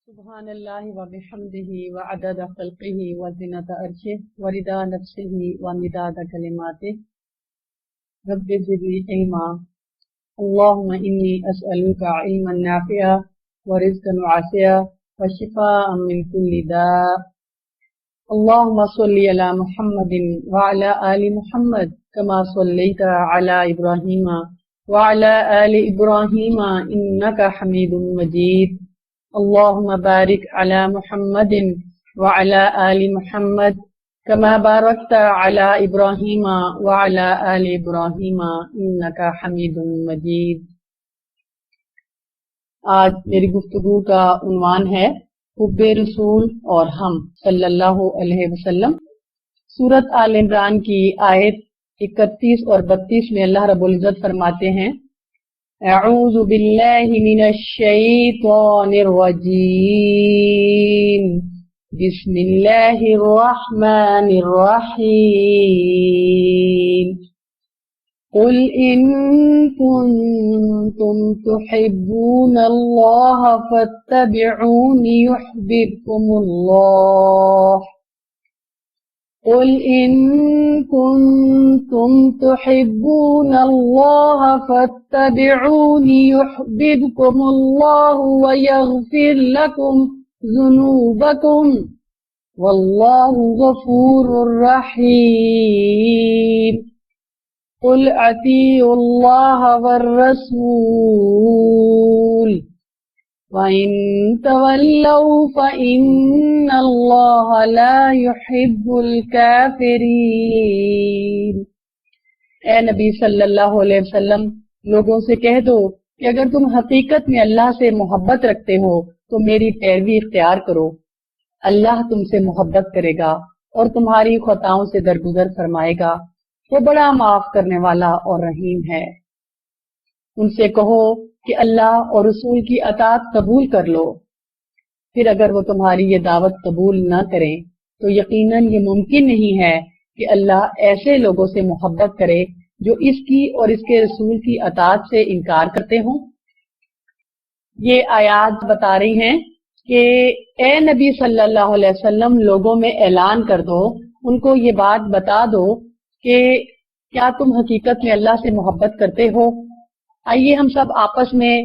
سبحان اللہ و بحمدہ وعدد خلقہ وزنۃ عرشہ ورضا نفسہ ومداد کلماتہ رب زدنی علما اللہم انی اسألک علما نافعا ورزقا واسعا وشفاء من کل داء اللہم صلی علی محمد وعلی آل محمد کما صلیت علی ابراہیم وعلی آل ابراہیم انک حمید مجید اللہم بارک علی محمد وعلی آل محمد کما بارکت علی ابراہیم وعلی آل ابراہیم انکا حمید مجید۔ آج میری گفتگو کا عنوان ہے حب رسول اور ہم صلی اللہ علیہ وسلم۔ سورۃ آل عمران کی آیت 31 اور 32 میں اللہ رب العزت فرماتے ہیں اعوذ باللہ من الشیطان الرجیم بسم اللہ الرحمن الرحیم قل ان کنتم تحبون اللہ فاتبعونی یحببکم اللہ قل ان کنتم تحبون اللہ فاتبعونی یحببکم اللہ ویغفر لکم ذنوبکم واللہ غفور رحیم قل اطیعوا اللہ والرسول وَإِن تَوَلَّوْا فَإِنَّ اللَّهَ لَا يُحِبُّ الْكَافِرِينَ۔ اے نبی صلی اللہ علیہ وسلم لوگوں سے کہہ دو کہ اگر تم حقیقت میں اللہ سے محبت رکھتے ہو تو میری پیروی اختیار کرو، اللہ تم سے محبت کرے گا اور تمہاری خطاؤں سے درگزر فرمائے گا، وہ بڑا معاف کرنے والا اور رحیم ہے۔ ان سے کہو کہ اللہ اور رسول کی اطاعت قبول کر لو، پھر اگر وہ تمہاری یہ دعوت قبول نہ کریں تو یقیناً یہ ممکن نہیں ہے کہ اللہ ایسے لوگوں سے محبت کرے جو اس کی اور اس کے رسول کی اطاعت سے انکار کرتے ہوں۔ یہ آیات بتا رہی ہیں کہ اے نبی صلی اللہ علیہ وسلم لوگوں میں اعلان کر دو، ان کو یہ بات بتا دو کہ کیا تم حقیقت میں اللہ سے محبت کرتے ہو؟ آئیے ہم سب آپس میں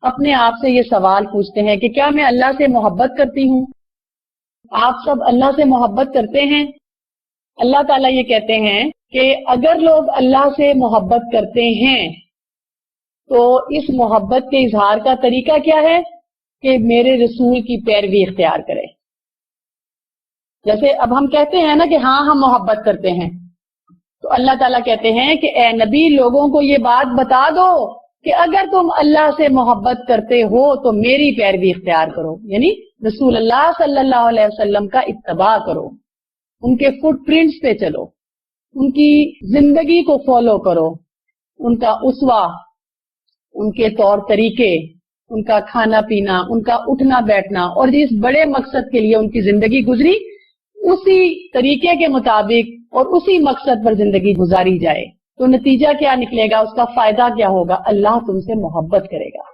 اپنے آپ سے یہ سوال پوچھتے ہیں کہ کیا میں اللہ سے محبت کرتی ہوں؟ آپ سب اللہ سے محبت کرتے ہیں؟ اللہ تعالیٰ یہ کہتے ہیں کہ اگر لوگ اللہ سے محبت کرتے ہیں تو اس محبت کے اظہار کا طریقہ کیا ہے کہ میرے رسول کی پیروی اختیار کرے۔ جیسے اب ہم کہتے ہیں نا کہ ہاں ہم محبت کرتے ہیں، تو اللہ تعالیٰ کہتے ہیں کہ اے نبی لوگوں کو یہ بات بتا دو کہ اگر تم اللہ سے محبت کرتے ہو تو میری پیروی اختیار کرو، یعنی رسول اللہ صلی اللہ علیہ وسلم کا اتباع کرو، ان کے فٹ پرنٹس پہ چلو، ان کی زندگی کو فالو کرو، ان کا اسوہ، ان کے طور طریقے، ان کا کھانا پینا، ان کا اٹھنا بیٹھنا، اور جس بڑے مقصد کے لیے ان کی زندگی گزری اسی طریقے کے مطابق اور اسی مقصد پر زندگی گزاری جائے تو نتیجہ کیا نکلے گا، اس کا فائدہ کیا ہوگا؟ اللہ تم سے محبت کرے گا،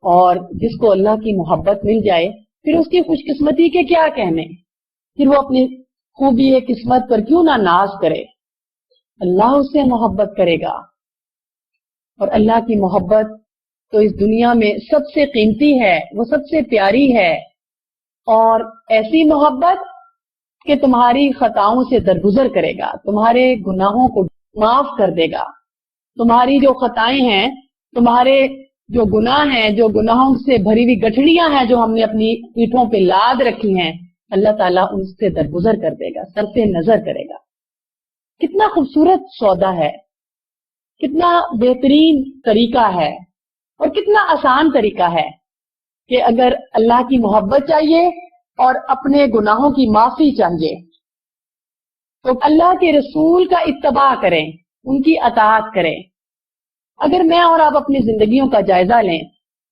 اور جس کو اللہ کی محبت مل جائے پھر اس کی خوش قسمتی کے کیا کہنے، پھر وہ اپنی خوبی قسمت پر کیوں نہ ناز کرے، اللہ اس سے محبت کرے گا۔ اور اللہ کی محبت تو اس دنیا میں سب سے قیمتی ہے، وہ سب سے پیاری ہے، اور ایسی محبت کہ تمہاری خطاؤں سے درگزر کرے گا، تمہارے گناہوں کو معاف کر دے گا، تمہاری جو خطائیں ہیں، تمہارے جو گناہ ہیں، جو گناہوں سے بھری ہوئی گٹھڑیاں ہیں جو ہم نے اپنی پیٹھوں پہ لاد رکھی ہیں، اللہ تعالیٰ ان سے درگزر کر دے گا، صرف نظر کرے گا۔ کتنا خوبصورت سودا ہے، کتنا بہترین طریقہ ہے، اور کتنا آسان طریقہ ہے کہ اگر اللہ کی محبت چاہیے اور اپنے گناہوں کی معافی چاہیے تو اللہ کے رسول کا اتباع کریں، ان کی اطاعت کریں۔ اگر میں اور آپ اپنی زندگیوں کا جائزہ لیں،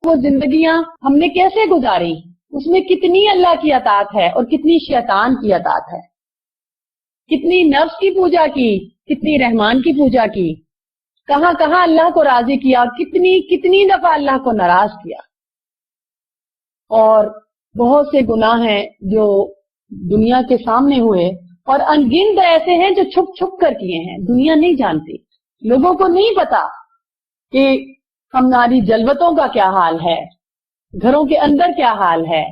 وہ زندگیاں ہم نے کیسے گزاری، اس میں کتنی اللہ کی اطاعت ہے اور کتنی شیطان کی اطاعت ہے، کتنی نفس کی پوجا کی، کتنی رحمان کی پوجا کی، کہاں کہاں اللہ کو راضی کیا، کتنی دفعہ اللہ کو ناراض کیا، اور بہت سے گناہ ہیں جو دنیا کے سامنے ہوئے اور انگنت ایسے ہیں جو چھپ چھپ کر کیے ہیں، دنیا نہیں جانتی، لوگوں کو نہیں پتا کہ ہماری جلوتوں کا کیا حال ہے، گھروں کے اندر کیا حال ہے،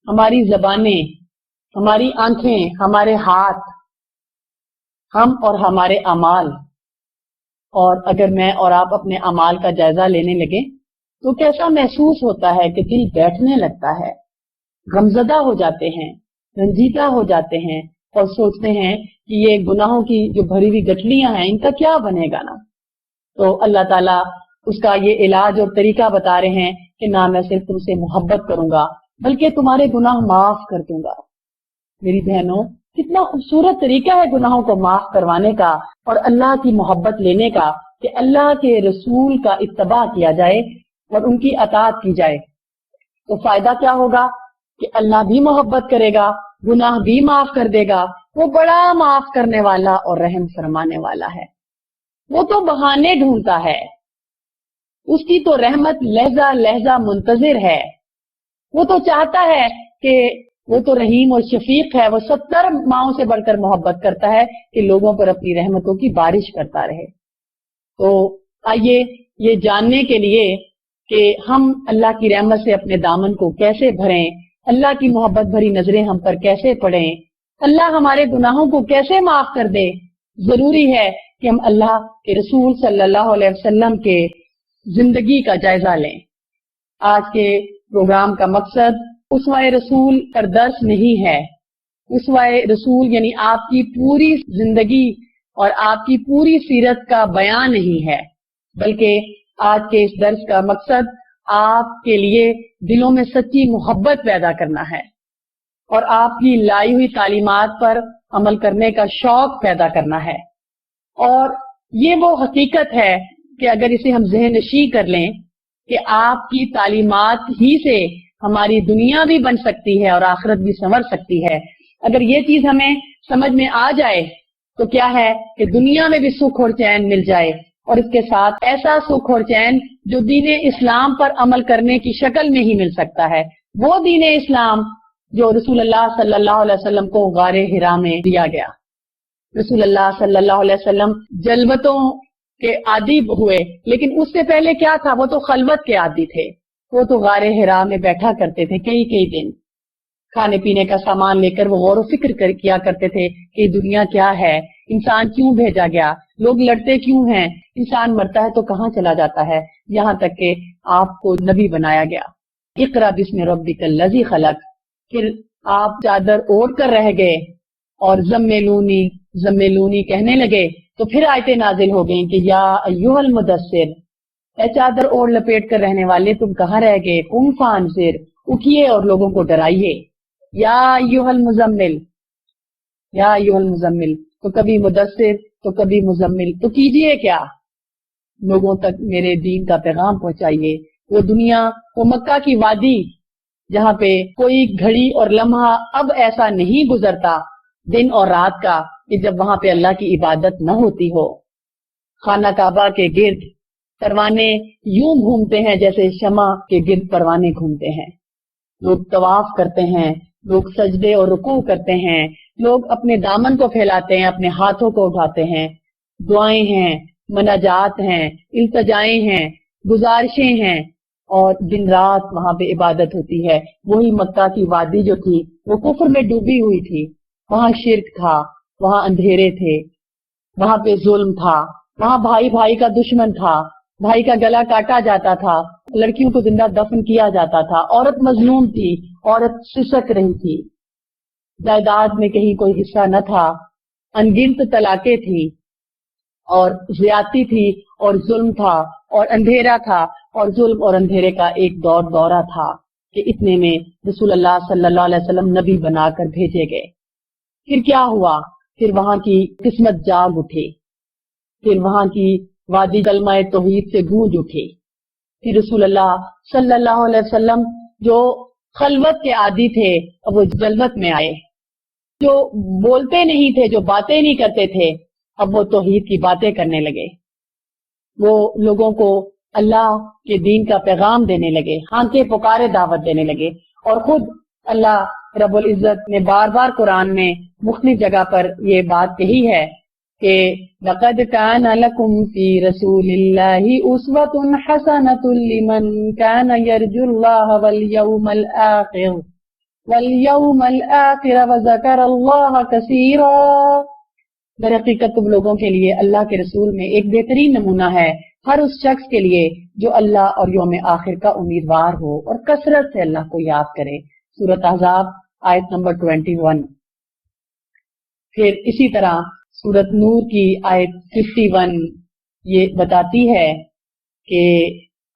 ہماری زبانیں، ہماری آنکھیں، ہمارے ہاتھ، ہم اور ہمارے اعمال۔ اور اگر میں اور آپ اپنے اعمال کا جائزہ لینے لگے تو کیسا محسوس ہوتا ہے کہ دل بیٹھنے لگتا ہے، غمزدہ ہو جاتے ہیں، رنجیدہ ہو جاتے ہیں اور سوچتے ہیں کہ یہ گناہوں کی جو بھری ہوئی گٹھلیاں ہیں ان کا کیا بنے گا نا۔ تو اللہ تعالیٰ اس کا یہ علاج اور طریقہ بتا رہے ہیں کہ نہ میں صرف تم سے محبت کروں گا بلکہ تمہارے گناہ معاف کر دوں گا۔ میری بہنوں، کتنا خوبصورت طریقہ ہے گناہوں کو معاف کروانے کا اور اللہ کی محبت لینے کا، کہ اللہ کے رسول کا اتباع کیا جائے اور ان کی اطاعت کی جائے۔ تو فائدہ کیا ہوگا کہ اللہ بھی محبت کرے گا، گناہ بھی معاف کر دے گا۔ وہ بڑا معاف کرنے والا اور رحم فرمانے والا ہے۔ وہ تو بہانے ڈھونڈتا ہے، اس کی تو رحمت لہجہ لہجہ منتظر ہے۔ وہ تو چاہتا ہے کہ وہ تو رحیم اور شفیق ہے، وہ 70 ماؤں سے بڑھ کر محبت کرتا ہے کہ لوگوں پر اپنی رحمتوں کی بارش کرتا رہے۔ تو آئیے یہ جاننے کے لیے کہ ہم اللہ کی رحمت سے اپنے دامن کو کیسے بھریں، اللہ کی محبت بھری نظریں ہم پر کیسے پڑیں، اللہ ہمارے گناہوں کو کیسے معاف کر دے۔ ضروری ہے کہ ہم اللہ کے رسول صلی اللہ علیہ وسلم کے زندگی کا جائزہ لیں۔ آج کے پروگرام کا مقصد اسوہ رسول پر درس نہیں ہے۔ اسوہ رسول یعنی آپ کی پوری زندگی اور آپ کی پوری سیرت کا بیان نہیں ہے، بلکہ آج کے اس درس کا مقصد آپ کے لیے دلوں میں سچی محبت پیدا کرنا ہے اور آپ کی لائی ہوئی تعلیمات پر عمل کرنے کا شوق پیدا کرنا ہے۔ اور یہ وہ حقیقت ہے کہ اگر اسے ہم ذہن نشین کر لیں کہ آپ کی تعلیمات ہی سے ہماری دنیا بھی بن سکتی ہے اور آخرت بھی سنور سکتی ہے، اگر یہ چیز ہمیں سمجھ میں آ جائے تو کیا ہے کہ دنیا میں بھی سکھ اور چین مل جائے، اور اس کے ساتھ ایسا سکھ اور چین جو دین اسلام پر عمل کرنے کی شکل میں ہی مل سکتا ہے، وہ دین اسلام جو رسول اللہ صلی اللہ علیہ وسلم کو غار حرا میں دیا گیا۔ رسول اللہ صلی اللہ علیہ وسلم جلوتوں کے عادی ہوئے، لیکن اس سے پہلے کیا تھا؟ وہ تو خلوت کے عادی تھے۔ وہ تو غار حرا میں بیٹھا کرتے تھے کئی دن، کھانے پینے کا سامان لے کر وہ غور و فکر کیا کرتے تھے کہ دنیا کیا ہے، انسان کیوں بھیجا گیا، لوگ لڑتے کیوں ہیں، انسان مرتا ہے تو کہاں چلا جاتا ہے، یہاں تک کہ آپ کو نبی بنایا گیا۔ اقرا بسم ربک الذی خلق، پھر آپ چادر اوڑھ کر رہ گئے اور زملونی زملونی کہنے لگے تو پھر آیتیں نازل ہو گئیں کہ یا ایھا المدثر، اے چادر اوڑھ لپیٹ کر رہنے والے تم کہاں رہ گئے، قم فانذر، اٹھیے اور لوگوں کو ڈرائیے، یا ایھا المزمل، یا ایھا المزمل، تو کبھی مدثر تو کبھی مزمل، تو کیجئے کیا، لوگوں تک میرے دین کا پیغام پہنچائیے۔ وہ دنیا، وہ مکہ کی وادی جہاں پہ کوئی گھڑی اور لمحہ اب ایسا نہیں گزرتا دن اور رات کا کہ جب وہاں پہ اللہ کی عبادت نہ ہوتی ہو۔ خانہ کعبہ کے گرد پروانے یوں گھومتے ہیں جیسے شمع کے گرد پروانے گھومتے ہیں، لوگ طواف کرتے ہیں، لوگ سجدے اور رکوع کرتے ہیں، لوگ اپنے دامن کو پھیلاتے ہیں، اپنے ہاتھوں کو اٹھاتے ہیں، دعائیں ہیں، مناجات ہیں، التجائیں ہیں، گزارشیں ہیں، اور دن رات وہاں پہ عبادت ہوتی ہے۔ وہی مکہ کی وادی جو تھی وہ کفر میں ڈوبی ہوئی تھی، وہاں شرک تھا، وہاں اندھیرے تھے، وہاں پہ ظلم تھا، وہاں بھائی بھائی کا دشمن تھا، بھائی کا گلا کاٹا جاتا تھا، لڑکیوں کو زندہ دفن کیا جاتا تھا، عورت مظلوم تھی، عورت سسک رہی تھی، جائیداد میں کہیں کوئی حصہ نہ تھا، انگنت طلاقیں تھی اور زیادتی تھی اور ظلم تھا اور اندھیرا تھا، اور ظلم اور اندھیرے کا ایک دورہ تھا کہ اتنے میں رسول اللہ صلی اللہ علیہ وسلم نبی بنا کر بھیجے گئے۔ پھر کیا ہوا؟ پھر وہاں کی قسمت جاگ اٹھی، پھر وہاں کی وادی کلمہ توحید سے گونج اٹھی، پھر رسول اللہ صلی اللہ علیہ وسلم جو خلوت کے عادی تھے اب وہ جلوت میں آئے، جو بولتے نہیں تھے، جو باتیں نہیں کرتے تھے، اب وہ توحید کی باتیں کرنے لگے، وہ لوگوں کو اللہ کے دین کا پیغام دینے لگے، ہانکے پکارے دعوت دینے لگے، اور خود اللہ رب العزت نے بار بار قرآن میں مختلف جگہ پر یہ بات کہی ہے کہ لَقَدْ كَانَ لَكُمْ فِي رَسُولِ اللَّهِ أُسْوَةٌ حَسَنَةٌ لِمَنْ كَانَ يَرْجُو اللَّهَ وَالْيَوْمَ الْآخِرَ وَذَكَرَ اللَّهَ كَثِيرًا۔ در حقیقت تم لوگوں کے لیے اللہ کے رسول میں ایک بہترین نمونہ ہے ہر اس شخص کے لیے جو اللہ اور یوم آخر کا امیدوار ہو اور کثرت سے اللہ کو یاد کرے۔ سورۃ احزاب آیت نمبر 21۔ پھر اسی طرح سورۃ نور کی آیت 51 یہ بتاتی ہے کہ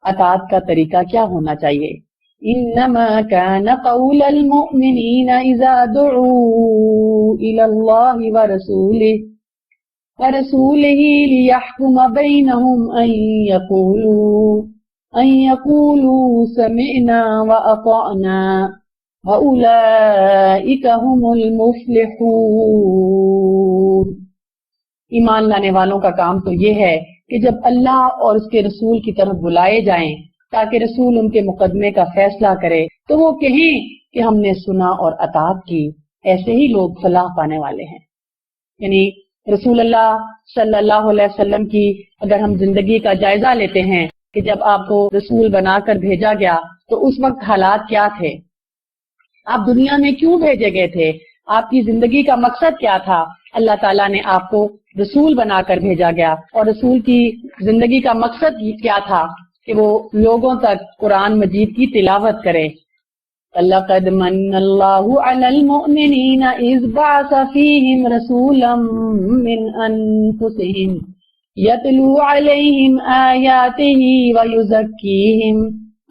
اطاعت کا طریقہ کیا ہونا چاہیے۔ انما كان قول المؤمنين اذا دعوا الى الله ورسوله ليحكم بينهم ان يقولوا سمعنا واطعنا واولئك هم المفلحون۔ ایمان لانے والوں کا کام تو یہ ہے کہ جب اللہ اور اس کے رسول کی طرف بلائے جائیں تاکہ رسول ان کے مقدمے کا فیصلہ کرے تو وہ کہیں کہ ہم نے سنا اور اطاعت کی، ایسے ہی لوگ فلاح پانے والے ہیں۔ یعنی رسول اللہ صلی اللہ علیہ وسلم کی اگر ہم زندگی کا جائزہ لیتے ہیں کہ جب آپ کو رسول بنا کر بھیجا گیا تو اس وقت حالات کیا تھے، آپ دنیا میں کیوں بھیجے گئے تھے، آپ کی زندگی کا مقصد کیا تھا، اللہ تعالیٰ نے آپ کو رسول بنا کر بھیجا گیا اور رسول کی زندگی کا مقصد کیا تھا کہ وہ لوگوں تک قرآن مجید کی تلاوت کرے۔ لَقَدْ مَنَّ اللَّهُ عَلَى الْمُؤْمِنِينَ إِذْ بَعَثَ فِيهِمْ رَسُولًا مِّنْ أَنفُسِهِمْ يَتْلُو عَلَيْهِمْ آيَاتِهِ وَيُزَكِّيهِمْ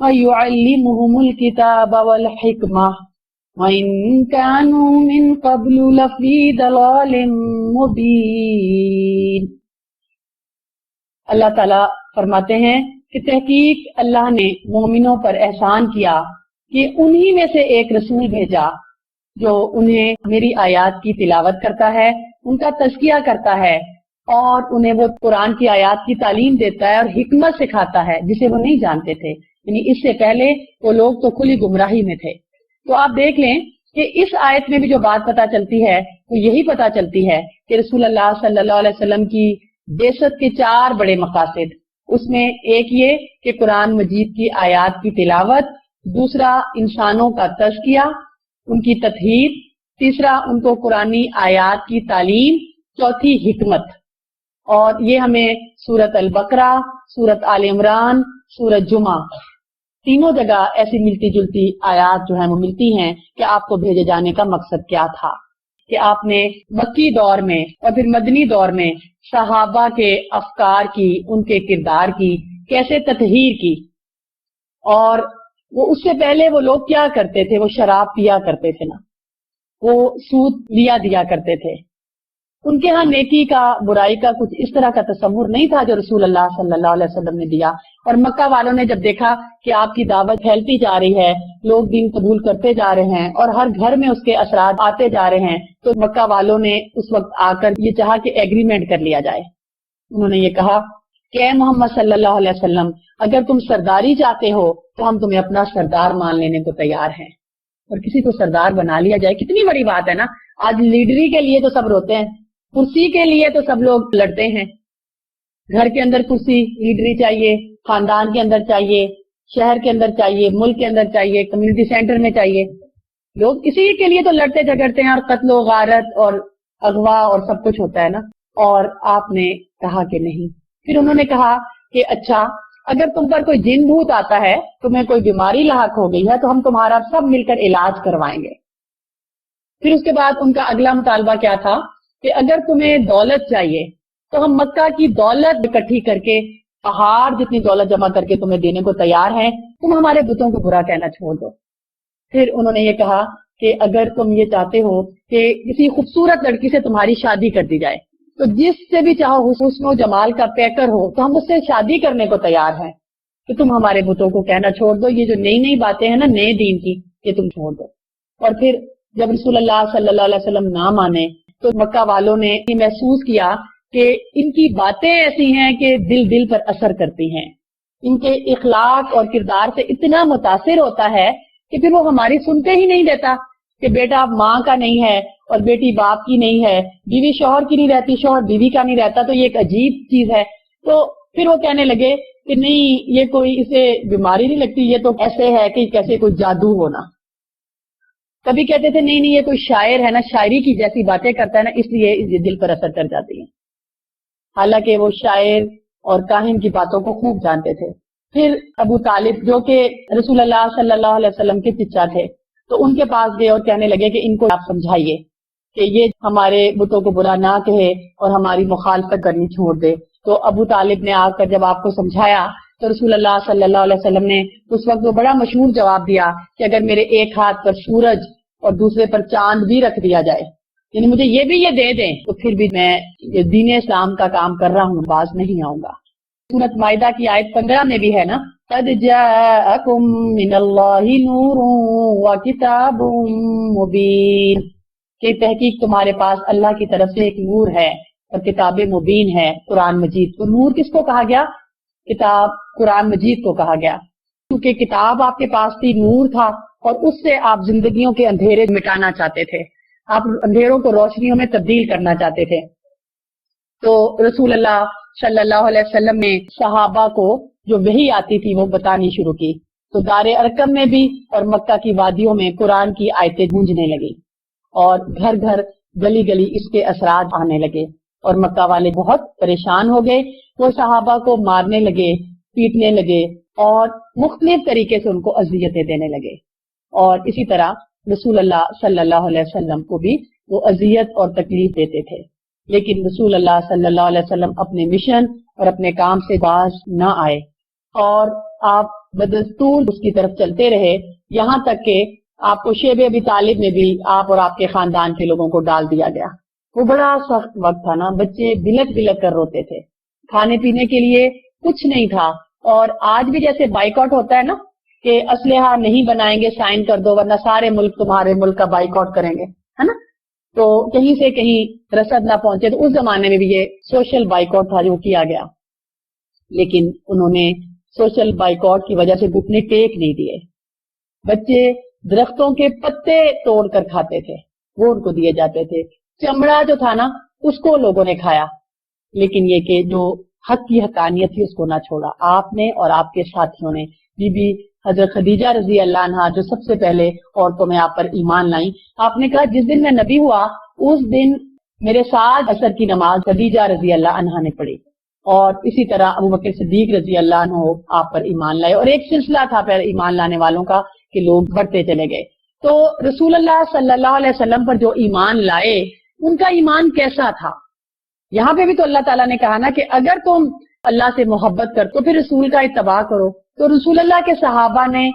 وَيُعَلِّمُهُمُ الْكِتَابَ وَالْحِكْمَةَ وَإِن كَانُوا مِن قَبْلُ لَفِي ضَلَالٍ مُبِينٍ۔ اللہ تعالیٰ فرماتے ہیں کہ تحقیق اللہ نے مومنوں پر احسان کیا کہ انہی میں سے ایک رسول بھیجا جو انہیں میری آیات کی تلاوت کرتا ہے، ان کا تزکیہ کرتا ہے اور انہیں وہ قرآن کی آیات کی تعلیم دیتا ہے اور حکمت سکھاتا ہے جسے وہ نہیں جانتے تھے، یعنی اس سے پہلے وہ لوگ تو کھلی گمراہی میں تھے۔ تو آپ دیکھ لیں کہ اس آیت میں بھی جو بات پتہ چلتی ہے وہ یہی پتہ چلتی ہے کہ رسول اللہ صلی اللہ علیہ وسلم کی بعثت کے 4 بڑے مقاصد، اس میں ایک یہ کہ قرآن مجید کی آیات کی تلاوت، دوسرا انسانوں کا تزکیہ، ان کی تطہیر، تیسرا ان کو قرآنی آیات کی تعلیم، چوتھی حکمت۔ اور یہ ہمیں سورۃ البقرہ، سورۃ آل عمران، سورۃ جمعہ تینوں جگہ ایسی ملتی جلتی آیات جو ہیں وہ ملتی ہیں کہ آپ کو بھیجے جانے کا مقصد کیا تھا، کہ آپ نے مکی دور میں اور پھر مدنی دور میں صحابہ کے افکار کی، ان کے کردار کی کیسے تطہیر کی، اور وہ اس سے پہلے وہ لوگ کیا کرتے تھے، وہ شراب پیا کرتے تھے نا، وہ سود دیا کرتے تھے، ان کے ہاں نیکی کا برائی کا کچھ اس طرح کا تصور نہیں تھا جو رسول اللہ صلی اللہ علیہ وسلم نے دیا۔ اور مکہ والوں نے جب دیکھا کہ آپ کی دعوت پھیلتی جا رہی ہے، لوگ دین قبول کرتے جا رہے ہیں اور ہر گھر میں اس کے اثرات آتے جا رہے ہیں، تو مکہ والوں نے اس وقت آ کر یہ چاہا کہ ایگریمنٹ کر لیا جائے۔ انہوں نے یہ کہا کہ اے محمد صلی اللہ علیہ وسلم، اگر تم سرداری چاہتے ہو تو ہم تمہیں اپنا سردار مان لینے کو تیار ہیں، اور کسی کو سردار بنا لیا جائے۔ کتنی بڑی بات ہے نا، آج لیڈری کے لیے تو سب روتے ہیں، کرسی کے لیے تو سب لوگ لڑتے ہیں، گھر کے اندر کرسی لیڈری چاہیے، خاندان کے اندر چاہیے، شہر کے اندر چاہیے، ملک کے اندر چاہیے، کمیونٹی سینٹر میں چاہیے، لوگ اسی کے لیے تو لڑتے جھگڑتے ہیں، اور قتل و غارت اور اغوا اور سب کچھ ہوتا ہے نا۔ اور آپ نے کہا کہ نہیں۔ پھر انہوں نے کہا کہ اچھا اگر تم پر کوئی جن بھوت آتا ہے، تمہیں کوئی بیماری لاحق ہو گئی ہے تو ہم تمہارا سب مل کر علاج کروائیں گے۔ پھر اس کے بعد ان کا اگلا مطالبہ کیا تھا کہ اگر تمہیں دولت چاہیے تو ہم مکہ کی دولت اکٹھی کر کے، پہاڑ جتنی دولت جمع کر کے تمہیں دینے کو تیار ہیں، تم ہمارے بتوں کو برا کہنا چھوڑ دو۔ پھر انہوں نے یہ کہا کہ اگر تم یہ چاہتے ہو کہ کسی خوبصورت لڑکی سے تمہاری شادی کر دی جائے تو جس سے بھی چاہو حسن و جمال کا پیکر ہو تو ہم اس سے شادی کرنے کو تیار ہیں، کہ تم ہمارے بتوں کو کہنا چھوڑ دو، یہ جو نئی نئی باتیں ہیں نا نئے دین کی، یہ تم چھوڑ دو۔ اور پھر جب رسول اللہ صلی اللہ علیہ وسلم نہ مانے تو مکہ والوں نے محسوس کیا کہ ان کی باتیں ایسی ہیں کہ دل پر اثر کرتی ہیں، ان کے اخلاق اور کردار سے اتنا متاثر ہوتا ہے کہ پھر وہ ہماری سنتے ہی نہیں دیتا کہ بیٹا ماں کا نہیں ہے اور بیٹی باپ کی نہیں ہے، بیوی شوہر کی نہیں رہتی، شوہر بیوی کا نہیں رہتا، تو یہ ایک عجیب چیز ہے. تو پھر وہ کہنے لگے کہ نہیں یہ کوئی اسے بیماری نہیں لگتی، یہ تو ایسے ہے کہ کیسے کوئی جادو ہونا. کبھی کہتے تھے نہیں یہ کوئی شاعر ہے نا، شاعری کی جیسی باتیں کرتا ہے نا، اس لیے یہ دل پر اثر کر جاتی ہیں. حالانکہ وہ شاعر اور کاہن کی باتوں کو خوب جانتے تھے. پھر ابو طالب جو کہ رسول اللہ صلی اللہ علیہ وسلم کے چچا تھے، تو ان کے پاس گئے اور کہنے لگے کہ ان کو آپ سمجھائیے کہ یہ ہمارے بتوں کو برا نہ کہے اور ہماری مخالفت کرنی چھوڑ دے. تو ابو طالب نے آ کر جب آپ کو سمجھایا تو رسول اللہ صلی اللہ علیہ وسلم نے اس وقت وہ بڑا مشہور جواب دیا کہ اگر میرے ایک ہاتھ پر سورج اور دوسرے پر چاند بھی رکھ دیا جائے، یعنی مجھے یہ بھی دے دیں، تو پھر بھی میں یہ دین اسلام کا کام کر رہا ہوں، باز نہیں آؤں گا. سورۃ مائدہ کی آیت 15 میں بھی ہے نا، قَدْ جَاءَكُم مِّنَ اللَّهِ نُورٌ وَكِتَابٌ مُبِينٌ، کہ تحقیق تمہارے پاس اللہ کی طرف سے ایک نور ہے اور کتاب مبین ہے، قرآن مجید. تو نور کس کو کہا گیا؟ کتاب قرآن مجید کو کہا گیا، کیونکہ کتاب آپ کے پاس تھی، نور تھا، اور اس سے آپ زندگیوں کے اندھیرے مٹانا چاہتے تھے، آپ اندھیروں کو روشنیوں میں تبدیل کرنا چاہتے تھے. تو رسول اللہ صلی اللہ علیہ وسلم نے صحابہ کو جو وحی آتی تھی وہ بتانی شروع کی. تو دار ارقم میں بھی اور مکہ کی وادیوں میں قرآن کی آیتیں گونجنے لگی اور گھر گھر گلی گلی اس کے اثرات آنے لگے، اور مکہ والے بہت پریشان ہو گئے. وہ صحابہ کو مارنے لگے، پیٹنے لگے اور مختلف طریقے سے ان کو اذیتیں دینے لگے. اور اسی طرح رسول اللہ صلی اللہ علیہ وسلم کو بھی وہ اذیت اور تکلیف دیتے تھے. لیکن رسول اللہ صلی اللہ علیہ وسلم اپنے مشن اور اپنے کام سے باز نہ آئے، اور آپ بدستور اس کی طرف چلتے رہے، یہاں تک کہ آپ کو شیب ابی طالب میں بھی آپ اور آپ کے خاندان کے لوگوں کو ڈال دیا گیا. وہ بڑا سخت وقت تھا نا، بچے بلک بلک کر روتے تھے، کھانے پینے کے لیے کچھ نہیں تھا. اور آج بھی جیسے بائیکاٹ ہوتا ہے نا کہ اسلحہ نہیں بنائیں گے، سائن کر دو ورنہ سارے ملک تمہارے ملک کا بائیکاٹ کریں گے، ہے نا، تو کہیں سے کہیں رسد نہ پہنچے. تو اس زمانے میں بھی یہ سوشل بائیکاٹ تھا جو کیا گیا، لیکن انہوں نے سوشل بائیکاٹ کی وجہ سے گھٹنے ٹیک نہیں دیے. بچے درختوں کے پتے توڑ کر کھاتے تھے، وہ ان کو دیے جاتے تھے. چمڑا جو تھا نا اس کو لوگوں نے کھایا، لیکن یہ کہ جو حق کی حقانیت تھی اس کو نہ چھوڑا. آپ نے اور آپ کے ساتھیوں نے، بی بی حضرت خدیجہ رضی اللہ عنہا جو سب سے پہلے عورتوں میں آپ پر ایمان لائیں، آپ نے کہا جس دن میں نبی ہوا اس دن میرے ساتھ عصر کی نماز خدیجہ رضی اللہ عنہا نے پڑھی، اور اسی طرح ابوبکر صدیق رضی اللہ عنہ آپ پر ایمان لائے. اور ایک سلسلہ تھا پھر ایمان لانے والوں کا کہ لوگ بڑھتے چلے گئے. تو رسول اللہ صلی اللہ علیہ وسلم پر جو ایمان لائے ان کا ایمان کیسا تھا؟ یہاں پہ بھی تو اللہ تعالیٰ نے کہا نا کہ اگر تم اللہ سے محبت کر تو پھر رسول کا اتباع کرو. تو رسول اللہ کے صحابہ نے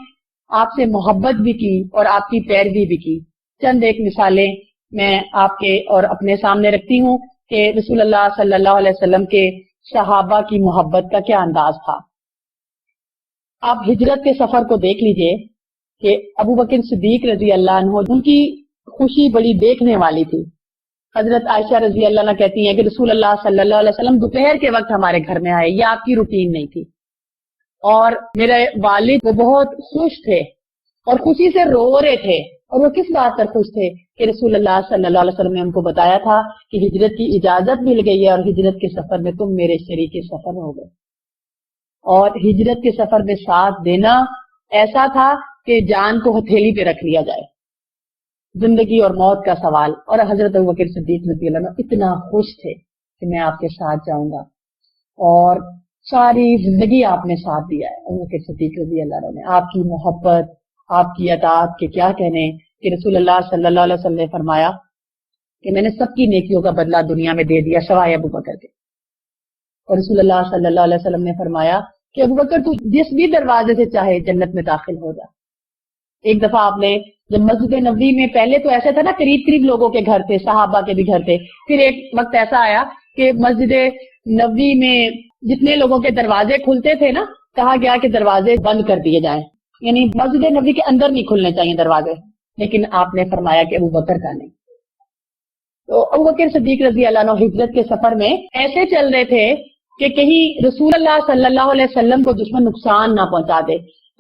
آپ سے محبت بھی کی اور آپ کی پیروی بھی کی. چند ایک مثالیں میں آپ کے اور اپنے سامنے رکھتی ہوں کہ رسول اللہ صلی اللہ علیہ وسلم کے صحابہ کی محبت کا کیا انداز تھا. آپ ہجرت کے سفر کو دیکھ لیجئے کہ ابوبکر صدیق رضی اللہ عنہ ان کی خوشی بڑی دیکھنے والی تھی. حضرت عائشہ رضی اللہ عنہ کہتی ہیں کہ رسول اللہ صلی اللہ علیہ وسلم دوپہر کے وقت ہمارے گھر میں آئے، یہ آپ کی روٹین نہیں تھی. اور میرے والد وہ بہت خوش تھے اور خوشی سے رو رہے تھے. اور وہ کس بات پر خوش تھے کہ رسول اللہ صلی اللہ علیہ وسلم نے ان کو بتایا تھا کہ ہجرت کی اجازت مل گئی ہے اور ہجرت کے سفر میں تم میرے شریک سفر ہو گئے. اور ہجرت کے سفر میں ساتھ دینا ایسا تھا کہ جان کو ہتھیلی پہ رکھ لیا جائے، زندگی اور موت کا سوال. اور حضرت ابوبکر صدیق رضی اللہ عنہ اتنا خوش تھے کہ میں آپ کے ساتھ جاؤں گا، اور ساری زندگی آپ نے ساتھ دیا ہے. ابوبکر صدیق رضی اللہ عنہ نے آپ کی محبت، آپ کی اطاعت کے کیا کہنے کہ رسول اللہ صلی اللہ علیہ وسلم نے فرمایا کہ میں نے سب کی نیکیوں کا بدلہ دنیا میں دے دیا سوائے ابوبکر کے. اور رسول اللہ صلی اللہ علیہ وسلم نے فرمایا کہ ابوبکر تو جس بھی دروازے سے چاہے جنت میں داخل ہو جا. ایک دفعہ آپ نے جب مسجد نبوی میں، پہلے تو ایسا تھا نا قریب قریب لوگوں کے گھر تھے، صحابہ کے بھی گھر تھے، پھر ایک وقت ایسا آیا کہ مسجد نبوی میں جتنے لوگوں کے دروازے کھلتے تھے نا، کہا گیا کہ دروازے بند کر دیے جائیں، یعنی مسجد نبوی کے اندر نہیں کھلنے چاہیے دروازے. لیکن آپ نے فرمایا کہ ابوبکر کا نہیں. تو ابوبکر صدیق رضی اللہ عنہ ہجرت کے سفر میں ایسے چل رہے تھے کہ کہیں رسول اللہ صلی اللہ علیہ وسلم کو دشمن نقصان نہ پہنچا دے.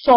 100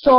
100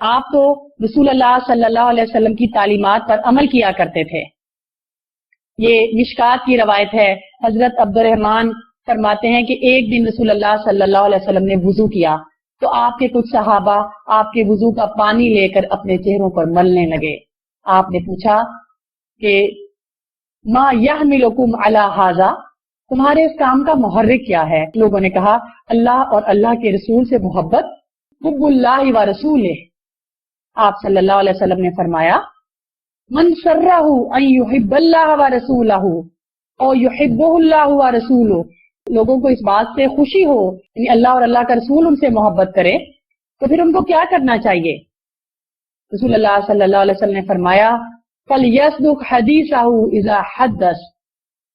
آپ تو رسول اللہ صلی اللہ علیہ وسلم کی تعلیمات پر عمل کیا کرتے تھے. یہ مشکات کی روایت ہے. حضرت عبد الرحمن فرماتے ہیں کہ ایک دن رسول اللہ صلی اللہ علیہ وسلم نے وضو کیا تو آپ کے کچھ صحابہ آپ کے وضو کا پانی لے کر اپنے چہروں پر ملنے لگے. آپ نے پوچھا کہ ما یحملکم علی ھذا، تمہارے اس کام کا محرک کیا ہے؟ لوگوں نے کہا اللہ اور اللہ کے رسول سے محبت، حب اللہ و رسولہ. آپ صلی اللہ علیہ وسلم نے فرمایا من سرہ ان یحب اللہ و رسولہ او یحبہ اللہ و رسولہ، لوگوں کو اس بات سے خوشی ہو یعنی اللہ اور اللہ کا رسول ان سے محبت کرے تو پھر ان کو کیا کرنا چاہیے؟ رسول اللہ صلی اللہ علیہ وسلم نے فرمایا فَلْيَصْدُقْ حَدِيثَهُ إِذَا حَدَّثَ،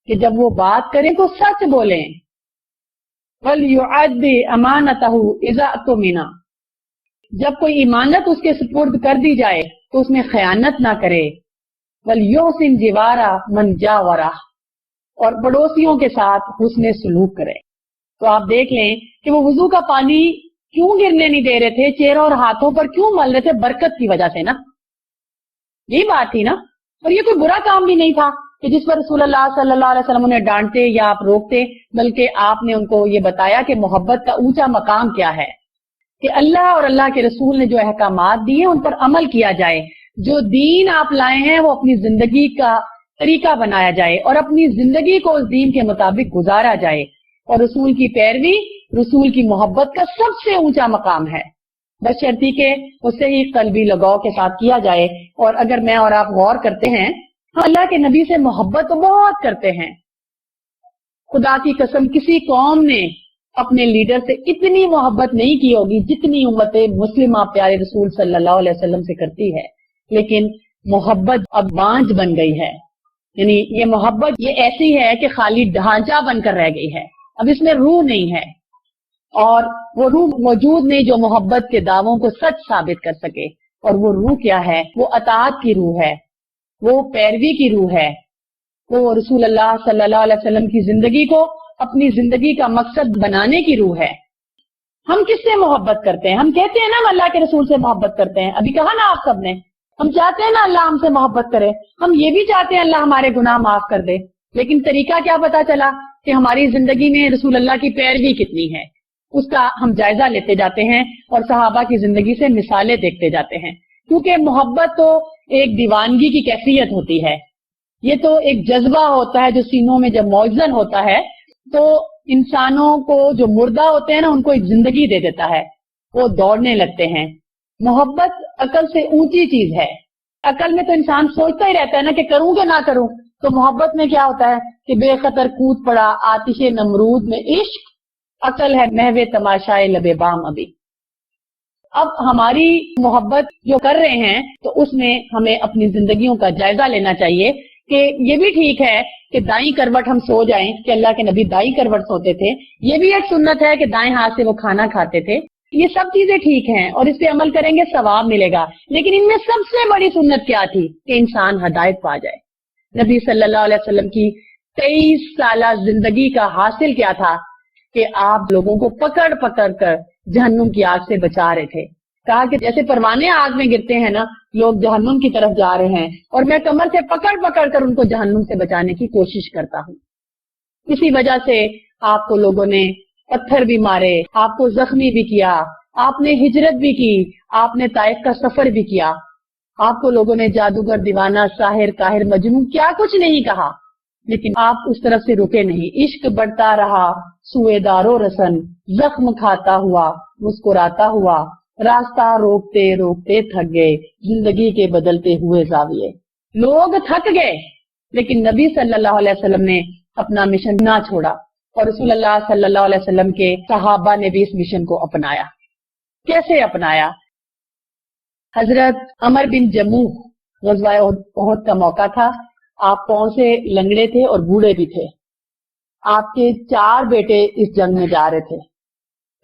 کہ جب وہ بات کریں تو سچ بولیں. وَلْيُعَدِّ أَمَانَتَهُ إِذَا اؤْتُمِنَ، جب کوئی امانت اس کے سپرد کر دی جائے تو اس میں خیانت نہ کرے. وَلْيُحْسِنْ جِوَارَ مَنْ جَاوَرَهُ، اور پڑوسیوں کے ساتھ حسن سلوک کرے. تو آپ دیکھ لیں کہ وہ وضو کا پانی کیوں گرنے نہیں دے رہے تھے، چہروں اور ہاتھوں پر کیوں مل رہے تھے؟ برکت کی وجہ سے نا، یہی بات تھی نا. اور یہ کوئی برا کام بھی نہیں تھا کہ جس پر رسول اللہ صلی اللہ علیہ وسلم انہیں ڈانٹتے یا آپ روکتے، بلکہ آپ نے ان کو یہ بتایا کہ محبت کا اونچا مقام کیا ہے، کہ اللہ اور اللہ کے رسول نے جو احکامات دیے ان پر عمل کیا جائے. جو دین آپ لائے ہیں وہ اپنی زندگی کا طریقہ بنایا جائے اور اپنی زندگی کو اس دین کے مطابق گزارا جائے. اور رسول کی پیروی رسول کی محبت کا سب سے اونچا مقام ہے، بشرطی کہ اسے ہی قلبی لگاؤ کے ساتھ کیا جائے. اور اگر میں اور آپ غور کرتے ہیں، ہم اللہ کے نبی سے محبت تو بہت کرتے ہیں. خدا کی قسم کسی قوم نے اپنے لیڈر سے اتنی محبت نہیں کی ہوگی جتنی امت مسلمہ پیارے رسول صلی اللہ علیہ وسلم سے کرتی ہے. لیکن محبت اب بانجھ بن گئی ہے، یعنی یہ محبت یہ ایسی ہے کہ خالی ڈھانچہ بن کر رہ گئی ہے، اب اس میں روح نہیں ہے. اور وہ روح موجود نہیں جو محبت کے دعووں کو سچ ثابت کر سکے. اور وہ روح کیا ہے؟ وہ اطاعت کی روح ہے، وہ پیروی کی روح ہے، وہ رسول اللہ صلی اللہ علیہ وسلم کی زندگی کو اپنی زندگی کا مقصد بنانے کی روح ہے. ہم کس سے محبت کرتے ہیں؟ ہم کہتے ہیں نا ہم اللہ کے رسول سے محبت کرتے ہیں، ابھی کہا نا آپ سب نے. ہم چاہتے ہیں نا اللہ ہم سے محبت کرے، ہم یہ بھی چاہتے ہیں اللہ ہمارے گناہ معاف کر دے. لیکن طریقہ کیا پتا چلا کہ ہماری زندگی میں رسول اللہ کی پیروی کتنی ہے، اس کا ہم جائزہ لیتے جاتے ہیں اور صحابہ کی زندگی سے مثالیں دیکھتے جاتے ہیں. کیونکہ محبت تو ایک دیوانگی کی کیفیت ہوتی ہے، یہ تو ایک جذبہ ہوتا ہے جو سینوں میں جب موزن ہوتا ہے تو انسانوں کو جو مردہ ہوتے ہیں نا ان کو ایک زندگی دے دیتا ہے، وہ دوڑنے لگتے ہیں. محبت عقل سے اونچی چیز ہے. عقل میں تو انسان سوچتا ہی رہتا ہے نا کہ کروں کہ نہ کروں. تو محبت میں کیا ہوتا ہے کہ بے خطر کود پڑا آتش نمرود میں عشق، عقل ہے محو تماشائے لبے بام ابھی. اب ہماری محبت جو کر رہے ہیں تو اس میں ہمیں اپنی زندگیوں کا جائزہ لینا چاہیے کہ یہ بھی ٹھیک ہے کہ دائیں کروٹ ہم سو جائیں، کہ اللہ کے نبی دائیں کروٹ سوتے تھے. یہ بھی ایک سنت ہے کہ دائیں ہاتھ سے وہ کھانا کھاتے تھے. یہ سب چیزیں ٹھیک ہیں اور اس پہ عمل کریں گے ثواب ملے گا. لیکن ان میں سب سے بڑی سنت کیا تھی کہ انسان ہدایت پا جائے. نبی صلی اللہ علیہ وسلم کی 23 سالہ زندگی کا حاصل کیا تھا کہ آپ لوگوں کو پکڑ پکڑ کر جہنم کی آگ سے بچا رہے تھے. کہا کہ جیسے پروانے آگ میں گرتے ہیں نا، لوگ جہنم کی طرف جا رہے ہیں اور میں کمر سے پکڑ پکڑ کر ان کو جہنم سے بچانے کی کوشش کرتا ہوں. اسی وجہ سے آپ کو لوگوں نے پتھر بھی مارے، آپ کو زخمی بھی کیا، آپ نے ہجرت بھی کی، آپ نے طائف کا سفر بھی کیا. آپ کو لوگوں نے جادوگر، دیوانہ، ساحر، کاہر، مجنون کیا کچھ نہیں کہا، لیکن آپ اس طرف سے رکے نہیں. عشق بڑھتا رہا سوئے دارو رسن، زخم کھاتا ہوا مسکراتا ہوا، راستہ روکتے روکتے تھک گئے زندگی کے بدلتے ہوئے زاویے. لوگ تھک گئے لیکن نبی صلی اللہ علیہ وسلم نے اپنا مشن نہ چھوڑا اور رسول اللہ صلی اللہ علیہ وسلم کے صحابہ نے بھی اس مشن کو اپنایا. کیسے اپنایا؟ حضرت عمر بن جموح غزوہ احد کا موقع تھا. آپ پاؤں سے لنگڑے تھے اور بوڑھے بھی تھے. آپ کے 4 بیٹے اس جنگ میں جا رہے تھے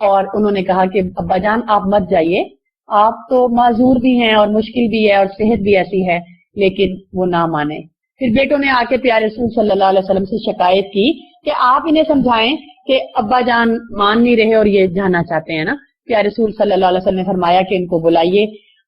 اور انہوں نے کہا کہ ابا جان آپ مت جائیے، آپ تو معذور بھی ہیں اور مشکل بھی ہے اور صحت بھی ایسی ہے. لیکن وہ نہ مانے. پھر بیٹوں نے آ کے پیارے رسول صلی اللہ علیہ وسلم سے شکایت کی کہ آپ انہیں سمجھائیں کہ ابا جان مان نہیں رہے اور یہ جانا چاہتے ہیں نا. پیارے رسول صلی اللہ علیہ وسلم نے فرمایا کہ ان کو بلائیے.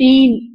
3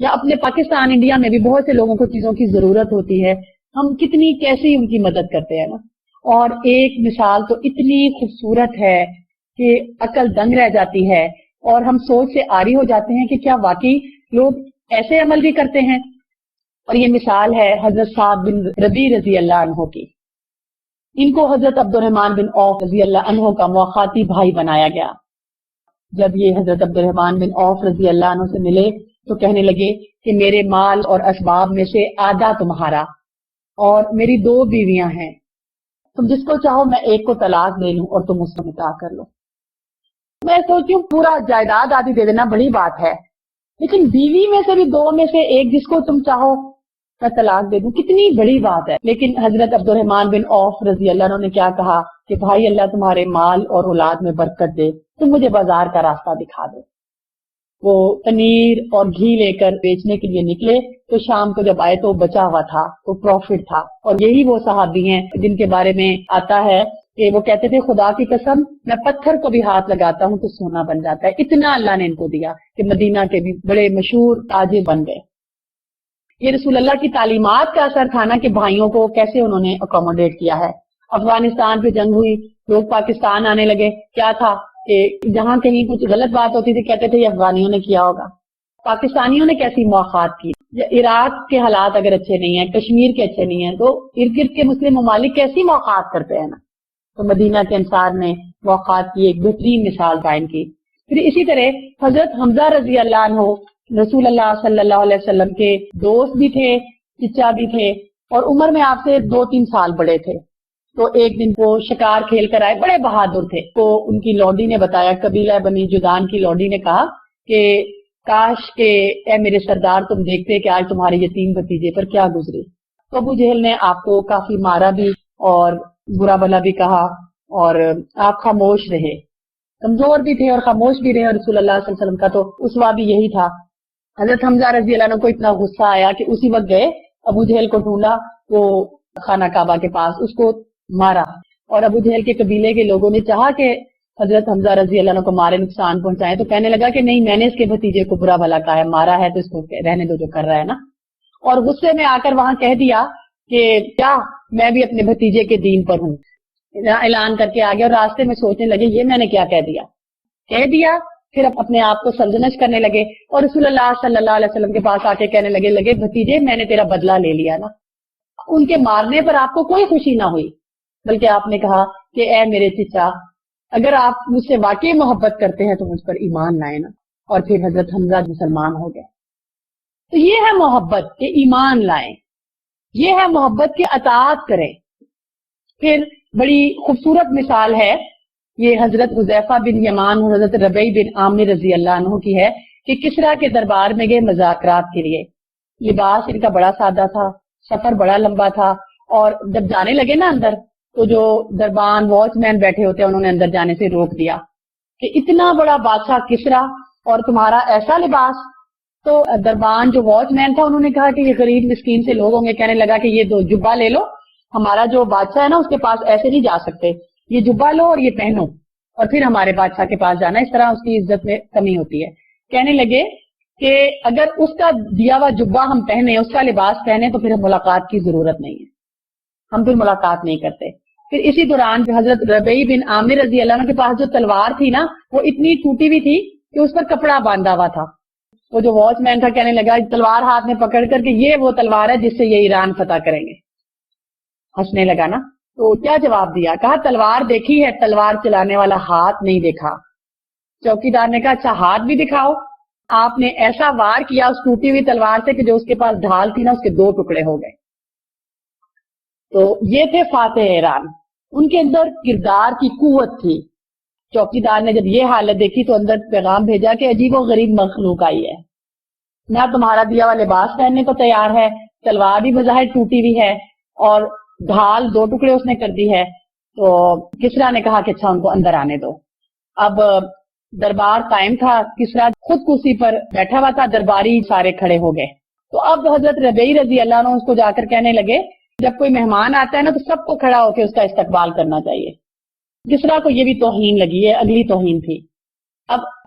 یا اپنے پاکستان انڈیا میں بھی بہت سے لوگوں کو چیزوں کی ضرورت ہوتی ہے، ہم کتنی کیسی ان کی مدد کرتے ہیں نا. اور ایک مثال تو اتنی خوبصورت ہے کہ عقل دنگ رہ جاتی ہے اور ہم سوچ سے عاری ہو جاتے ہیں کہ کیا واقعی لوگ ایسے عمل بھی کرتے ہیں. اور یہ مثال ہے حضرت سعد بن ربیع رضی اللہ عنہ کی. ان کو حضرت عبد الرحمن بن عوف رضی اللہ عنہ کا مواخاتی بھائی بنایا گیا. جب یہ حضرت عبد الرحمن بن عوف رضی اللہ عنہ سے ملے تو کہنے لگے کہ میرے مال اور اسباب میں سے آدھا تمہارا اور میری 2 بیویاں ہیں، تم جس کو چاہو میں ایک کو طلاق دے لوں اور تم اس کو نکاح کر لو. میں سوچتی ہوں پورا جائیداد آدھی دے دینا بڑی بات ہے، لیکن بیوی میں سے بھی 2 میں سے ایک جس کو تم چاہو میں طلاق دے دوں، کتنی بڑی بات ہے. لیکن حضرت عبد الرحمن بن عوف رضی اللہ عنہ نے کیا کہا کہ بھائی اللہ تمہارے مال اور اولاد میں برکت دے، تم مجھے بازار کا راستہ دکھا دو. وہ پنیر اور گھی لے کر بیچنے کے لیے نکلے تو شام کو جب آئے تو بچا ہوا تھا، تو پروفٹ تھا. اور یہی وہ صحابی ہیں جن کے بارے میں آتا ہے کہ وہ کہتے تھے خدا کی قسم میں پتھر کو بھی ہاتھ لگاتا ہوں تو سونا بن جاتا ہے. اتنا اللہ نے ان کو دیا کہ مدینہ کے بھی بڑے مشہور تاجر بن گئے. یہ رسول اللہ کی تعلیمات کا اثر تھا نا کہ بھائیوں کو کیسے انہوں نے اکوموڈیٹ کیا ہے. افغانستان پہ جنگ ہوئی، لوگ پاکستان آنے لگے، کیا تھا کہ جہاں کہیں کچھ غلط بات ہوتی تھی کہتے تھے یہ افغانیوں نے کیا ہوگا. پاکستانیوں نے کیسی مواخات کی. عراق کے حالات اگر اچھے نہیں ہیں، کشمیر کے اچھے نہیں ہیں، تو ارد گرد کے مسلم ممالک کیسی مواخات کرتے ہیں نا. تو مدینہ کے انصار نے مواخات کی ایک بہترین مثال قائم کی. پھر اسی طرح حضرت حمزہ رضی اللہ عنہ رسول اللہ صلی اللہ علیہ وسلم کے دوست بھی تھے، چچا بھی تھے، اور عمر میں آپ سے 2-3 سال بڑے تھے. تو ایک دن وہ شکار کھیل کر آئے، بڑے بہادر تھے. تو ان کی لوڈی نے بتایا، قبیلہ بنی جدان کی لوڈی نے کہا کہ کاش کہ اے میرے سردار تم دیکھتے کہ آج تمہارے یتیم بھتیجے پر کیا گزری. تو ابو جہل نے آپ کو کافی مارا بھی اور برا بھلا بھی کہا اور آپ خاموش رہے، کمزور بھی تھے اور خاموش بھی رہے. اور رسول اللہ صلی اللہ علیہ وسلم کا تو اسوہ بھی یہی تھا. حضرت حمزہ رضی اللہ عنہ کو اتنا غصہ آیا کہ اسی وقت گئے، ابو جہل کو ڈھونڈا، وہ خانہ کعبہ کے پاس، اس کو مارا. اور ابو جہل کے قبیلے کے لوگوں نے چاہا کہ حضرت حمزہ رضی اللہ عنہ کو مارے، نقصان پہنچائے، تو کہنے لگا کہ نہیں، میں نے اس کے بھتیجے کو برا بھلا کہا ہے، مارا ہے تو اس کو رہنے دو جو کر رہا ہے نا. اور غصے میں آ کر وہاں کہہ دیا کہ کیا میں بھی اپنے بھتیجے کے دین پر ہوں، اعلان کر کے آ گیا. اور راستے میں سوچنے لگے یہ میں نے کیا کہہ دیا. پھر اپنے آپ کو سرزنش کرنے لگے اور رسول اللہ صلی اللہ علیہ وسلم کے پاس آ کے کہنے لگے بھتیجے میں نے تیرا بدلہ لے لیا نا. ان کے مارنے پر آپ کو کوئی خوشی نہ ہوئی، بلکہ آپ نے کہا کہ اے میرے چچا اگر آپ مجھ سے واقعی محبت کرتے ہیں تو مجھ پر ایمان لائیں نا. اور پھر حضرت حمزہ مسلمان ہو گئے. تو یہ ہے محبت کہ ایمان لائیں، یہ ہے محبت کہ اطاعت کریں. پھر بڑی خوبصورت مثال ہے، یہ حضرت حذیفہ بن یمان اور حضرت ربیع بن عامر رضی اللہ عنہ کی ہے کہ کسریٰ کے دربار میں گئے مذاکرات کے لیے. لباس ان کا بڑا سادہ تھا، سفر بڑا لمبا تھا، اور جب جانے لگے نا اندر تو جو دربان واچ مین بیٹھے ہوتے ہیں انہوں نے اندر جانے سے روک دیا کہ اتنا بڑا بادشاہ کسریٰ اور تمہارا ایسا لباس. تو دربان جو واچ مین تھا انہوں نے کہا کہ یہ غریب مسکین سے لوگ ہوں گے، کہنے لگا کہ یہ 2 جبہ لے لو، ہمارا جو بادشاہ ہے نا اس کے پاس ایسے نہیں جا سکتے، یہ جبہ لو اور یہ پہنو اور پھر ہمارے بادشاہ کے پاس جانا، اس طرح اس کی عزت میں کمی ہوتی ہے. کہنے لگے کہ اگر اس کا دیا ہوا جبہ ہم پہنے، اس کا لباس پہنے تو پھر ملاقات کی ضرورت نہیں ہے، ہم پھر ملاقات نہیں کرتے. پھر اسی دوران حضرت ربیع بن عامر رضی اللہ عنہ کے پاس جو تلوار تھی نا وہ اتنی ٹوٹی ہوئی تھی کہ اس پر کپڑا باندھا ہوا تھا. وہ جو واچ مین تھا کہنے لگا تلوار ہاتھ میں پکڑ کر کہ یہ وہ تلوار ہے جس سے یہ ایران فتح کریں گے. ہنسنے لگا نا. تو کیا جواب دیا؟ کہا تلوار دیکھی ہے، تلوار چلانے والا ہاتھ نہیں دیکھا. چوکیدار نے کہا اچھا ہاتھ بھی دکھاؤ. آپ نے ایسا وار کیا اس ٹوٹی ہوئی تلوار سے کہ جو اس کے پاس ڈھال تھی نا اس کے 2 ٹکڑے ہو گئے. تو یہ تھے فاتح ایران، ان کے اندر کردار کی قوت تھی. چوکیدار نے جب یہ حالت دیکھی تو اندر پیغام بھیجا کہ عجیب و غریب مخلوق آئی ہے، نہ تمہارا دیا ہوا لباس پہننے کو تیار ہے، تلوار بھی بظاہر ٹوٹی ہوئی ہے اور ڈھال 2 ٹکڑے اس نے کر دی ہے. تو کسریٰ نے کہا کہ اچھا ان کو اندر آنے دو. اب دربار قائم تھا، کسریٰ خود کرسی پر بیٹھا ہوا تھا، درباری سارے کھڑے ہو گئے. تو اب حضرت ربیع رضی اللہ عنہ اس کو جا کر کہنے لگے جب کوئی مہمان آتا ہے نا تو سب کو کھڑا ہو کے اس کا استقبال کرنا چاہیے. کسریٰ کو یہ بھی توہین لگی ہے، اگلی توہین تھی. اب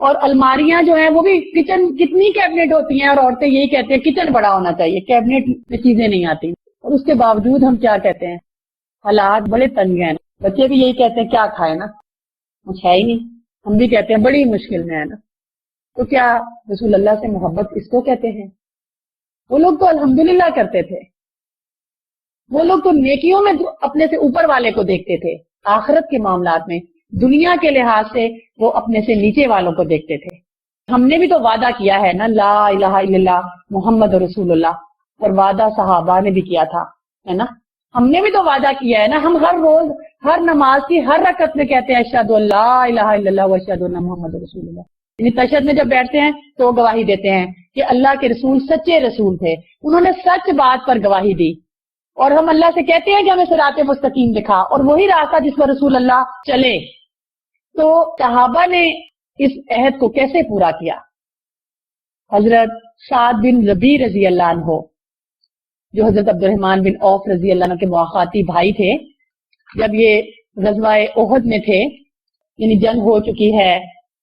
اور الماریاں جو ہیں وہ بھی کچن کتنی کیبنٹ ہوتی ہیں اور عورتیں یہی کہتے ہیں کچن بڑا ہونا چاہیے، کیبنٹ میں چیزیں نہیں آتی، اور اس کے باوجود ہم کیا کہتے ہیں حالات بڑے تنگ ہیں، بچے بھی یہی کہتے ہیں کیا کھائے نا، کچھ ہے ہی نہیں، ہم بھی کہتے ہیں بڑی مشکل میں ہے نا۔ تو کیا رسول اللہ سے محبت اس کو کہتے ہیں؟ وہ لوگ تو الحمدللہ کرتے تھے، وہ لوگ تو نیکیوں میں اپنے سے اوپر والے کو دیکھتے تھے، آخرت کے معاملات میں دنیا کے لحاظ سے وہ اپنے سے نیچے والوں کو دیکھتے تھے۔ ہم نے بھی تو وعدہ کیا ہے نا لا الہ الا اللہ محمد رسول اللہ، اور وعدہ صحابہ نے بھی کیا تھا، ہے نا، ہم نے بھی تو وعدہ کیا ہے نا، ہم ہر روز ہر نماز کی ہر رکعت میں کہتے ہیں اشہد ان لا الہ الا اللہ و اشہد ان محمد رسول اللہ، یعنی تشہد میں جب بیٹھتے ہیں تو گواہی دیتے ہیں کہ اللہ کے رسول سچے رسول تھے، انہوں نے سچ بات پر گواہی دی، اور ہم اللہ سے کہتے ہیں کہ ہمیں صراط مستقیم دکھا، اور وہی راستہ جس پر رسول اللہ چلے۔ تو صحابہ نے اس عہد کو کیسے پورا کیا؟ حضرت سعد بن ربیع رضی اللہ عنہ جو حضرت عبد الرحمن بن عوف رضی اللہ عنہ کے مواخاتی بھائی تھے، جب یہ غزوہ احد میں تھے، یعنی جنگ ہو چکی ہے،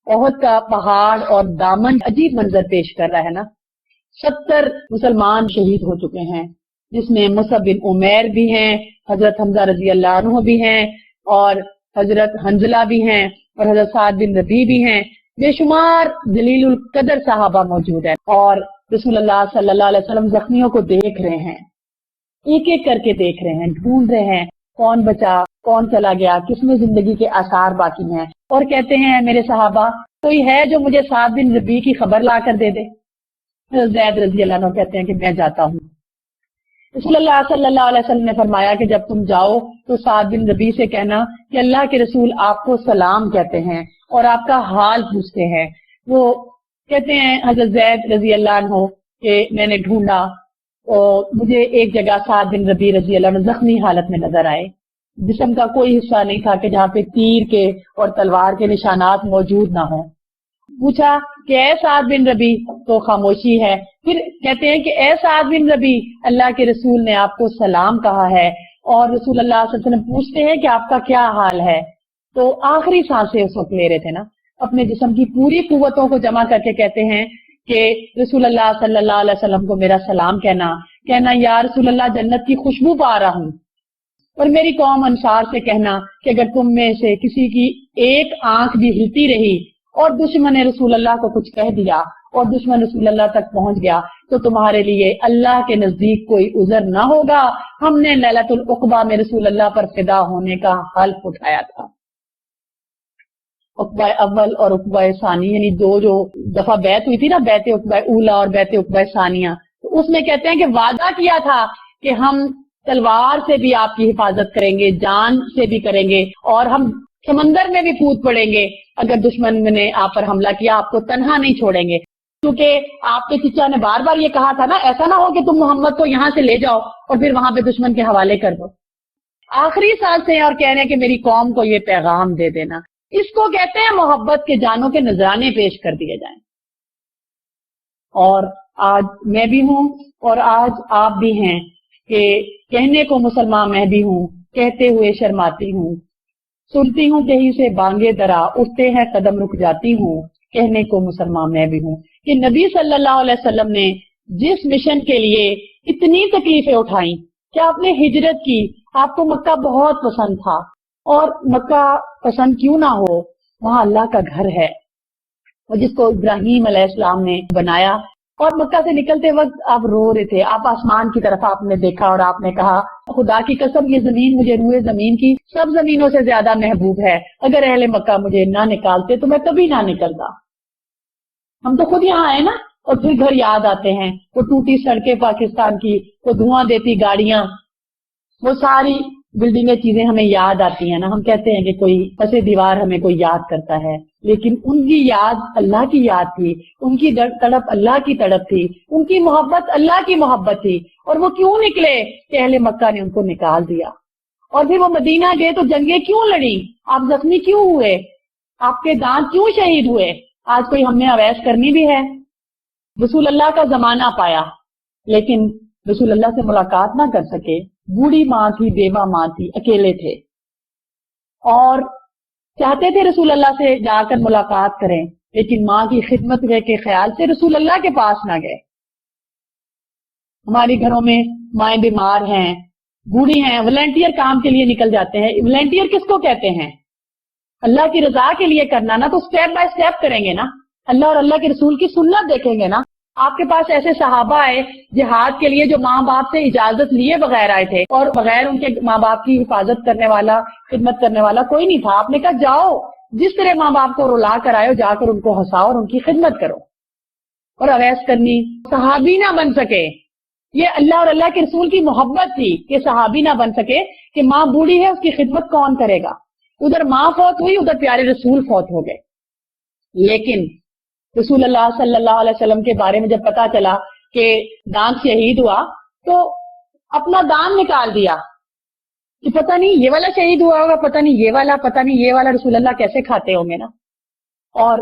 احد کا پہاڑ اور دامن عجیب منظر پیش کر رہا ہے نا، 70 مسلمان شہید ہو چکے ہیں، جس میں مصعب بن عمیر بھی ہیں، حضرت حمزہ رضی اللہ عنہ بھی ہیں، اور حضرت حنظلہ بھی ہیں، اور حضرت سعد بن ربیع بھی ہیں، بے شمار جلیل القدر صحابہ موجود ہیں، اور رسول اللہ صلی اللہ علیہ وسلم زخمیوں کو دیکھ رہے ہیں، ایک ایک کر کے دیکھ رہے ہیں، ڈھونڈ رہے ہیں کون بچا کون چلا گیا، کس میں زندگی کے آثار باقی ہیں، اور کہتے ہیں میرے صحابہ کوئی ہے جو مجھے سعد بن ربیع کی خبر لا کر دے دے؟ زید رضی اللہ عنہ کہتے ہیں کہ میں جاتا ہوں۔ رسول اللہ صلی اللہ علیہ وسلم نے فرمایا کہ جب تم جاؤ تو سعد بن ربیع سے کہنا کہ اللہ کے رسول آپ کو سلام کہتے ہیں اور آپ کا حال پوچھتے ہیں۔ وہ کہتے ہیں حضرت زید رضی اللہ عنہ کہ میں نے ڈھونڈا اور مجھے ایک جگہ سعد بن ربیع رضی اللہ عنہ زخمی حالت میں نظر آئے، جسم کا کوئی حصہ نہیں تھا کہ جہاں پہ تیر کے اور تلوار کے نشانات موجود نہ ہوں۔ پوچھا کہ اے سعد بن ربیع، تو خاموشی ہے۔ پھر کہتے ہیں کہ اے سعد بن ربیع، اللہ کے رسول نے آپ کو سلام کہا ہے، اور رسول اللہ صلی اللہ علیہ وسلم پوچھتے ہیں کہ آپ کا کیا حال ہے۔ تو آخری سانسیں اس وقت لے رہے تھے نا، اپنے جسم کی پوری قوتوں کو جمع کر کے کہتے ہیں کہ رسول اللہ صلی اللہ علیہ وسلم کو میرا سلام کہنا یا رسول اللہ جنت کی خوشبو پا رہا ہوں، اور میری قوم انصار سے کہنا کہ اگر تم میں سے کسی کی ایک آنکھ بھی ہلتی رہی اور دشمن رسول اللہ کو کچھ کہہ دیا اور دشمن رسول اللہ تک پہنچ گیا تو تمہارے لیے اللہ کے نزدیک کوئی عذر نہ ہوگا، ہم نے لیلۃ العقبہ میں رسول اللہ پر فدا ہونے کا حلف اٹھایا تھا۔ عقبہ اول اور عقبہ ثانی یعنی دو جو دفعہ بیعت ہوئی تھی نا، بیعت عقبہ اولا اور بیعت عقبہ ثانیہ، تو اس میں کہتے ہیں کہ وعدہ کیا تھا کہ ہم تلوار سے بھی آپ کی حفاظت کریں گے، جان سے بھی کریں گے، اور ہم سمندر میں بھی کود پڑیں گے اگر دشمن نے آپ پر حملہ کیا، آپ کو تنہا نہیں چھوڑیں گے، کیونکہ آپ کے چچا نے بار بار یہ کہا تھا نا ایسا نہ ہو کہ تم محمد کو یہاں سے لے جاؤ اور پھر وہاں پہ دشمن کے حوالے کر دو۔ آخری سانسیں اور کہہ رہے ہیں کہ میری قوم کو یہ پیغام دے دینا، اس کو کہتے ہیں محبت کے جانوں کے نذرانے پیش کر دیے جائیں۔ اور آج میں بھی ہوں اور آج آپ بھی ہیں کہ کہنے کو مسلمان میں بھی ہوں، کہتے ہوئے شرماتی ہوں، سنتی ہوں کہیں سے بانگے درا، اٹھتے ہیں قدم رک جاتی ہوں، کہنے کو مسلمان میں بھی ہوں، کہ نبی صلی اللہ علیہ وسلم نے جس مشن کے لیے اتنی تکلیفیں اٹھائیں کہ آپ نے ہجرت کی، آپ کو مکہ بہت پسند تھا، اور مکہ پسند کیوں نہ ہو، وہاں اللہ کا گھر ہے جس کو ابراہیم علیہ السلام نے بنایا، اور مکہ سے نکلتے وقت آپ رو رہے تھے، آپ آسمان کی طرف آپ نے دیکھا اور آپ نے کہا خدا کی قسم یہ زمین مجھے روئے زمین کی سب زمینوں سے زیادہ محبوب ہے، اگر اہل مکہ مجھے نہ نکالتے تو میں کبھی نہ نکلتا۔ ہم تو خود یہاں آئے نا، اور پھر گھر یاد آتے ہیں، وہ ٹوٹی سڑکیں پاکستان کی، وہ دھواں دیتی گاڑیاں، وہ ساری بلڈنگیں چیزیں ہمیں یاد آتی ہیں نا، ہم کہتے ہیں کہ کوئی پسے دیوار ہمیں کوئی یاد کرتا ہے، لیکن ان کی یاد اللہ کی یاد تھی، ان کی تڑپ اللہ کی تڑپ تھی، ان کی محبت اللہ کی محبت تھی، اور وہ کیوں نکلے کہ اہل مکہ نے ان کو نکال دیا، اور پھر وہ مدینہ گئے تو جنگیں کیوں لڑی، آپ زخمی کیوں ہوئے، آپ کے دانت کیوں شہید ہوئے۔ آج کوئی ہم نے اویس کرنی بھی ہے، رسول اللہ کا زمانہ پایا لیکن رسول اللہ سے ملاقات نہ کر سکے، بوڑھی ماں تھی، بیوہ ماں تھی، اکیلے تھے، اور چاہتے تھے رسول اللہ سے جا کر ملاقات کریں، لیکن ماں کی خدمت کے خیال سے رسول اللہ کے پاس نہ گئے. ہمارے گھروں میں مائیں بیمار ہیں، بوڑھی ہیں، والنٹیئر کام کے لیے نکل جاتے ہیں. والنٹیئر کس کو کہتے ہیں؟ اللہ کی رضا کے لیے کرنا نا، تو سٹیپ بائی سٹیپ کریں گے نا، اللہ اور اللہ کے رسول کی سنت دیکھیں گے نا. آپ کے پاس ایسے صحابہ آئے جہاد کے لیے جو ماں باپ سے اجازت لیے بغیر آئے تھے، اور بغیر ان کے ماں باپ کی حفاظت کرنے والا، خدمت کرنے والا کوئی نہیں تھا. آپ نے کہا جاؤ، جس طرح ماں باپ کو رلا کر آئے ہو، جا کر ان کو ہنساؤ اور ان کی خدمت کرو. اور اویس کرنی صحابی نہ بن سکے، یہ اللہ اور اللہ کے رسول کی محبت تھی کہ صحابی نہ بن سکے کہ ماں بوڑھی ہے، اس کی خدمت کون کرے گا. ادھر ماں فوت ہوئی، ادھر پیارے رسول فوت ہو گئے. لیکن رسول اللہ صلی اللہ علیہ وسلم کے بارے میں جب پتا چلا کہ دانت شہید ہوا تو اپنا دان نکال دیا کہ پتہ نہیں یہ والا شہید ہوا ہوگا، پتہ نہیں یہ والا، پتہ نہیں یہ والا. رسول اللہ کیسے کھاتے ہوں گے نا. اور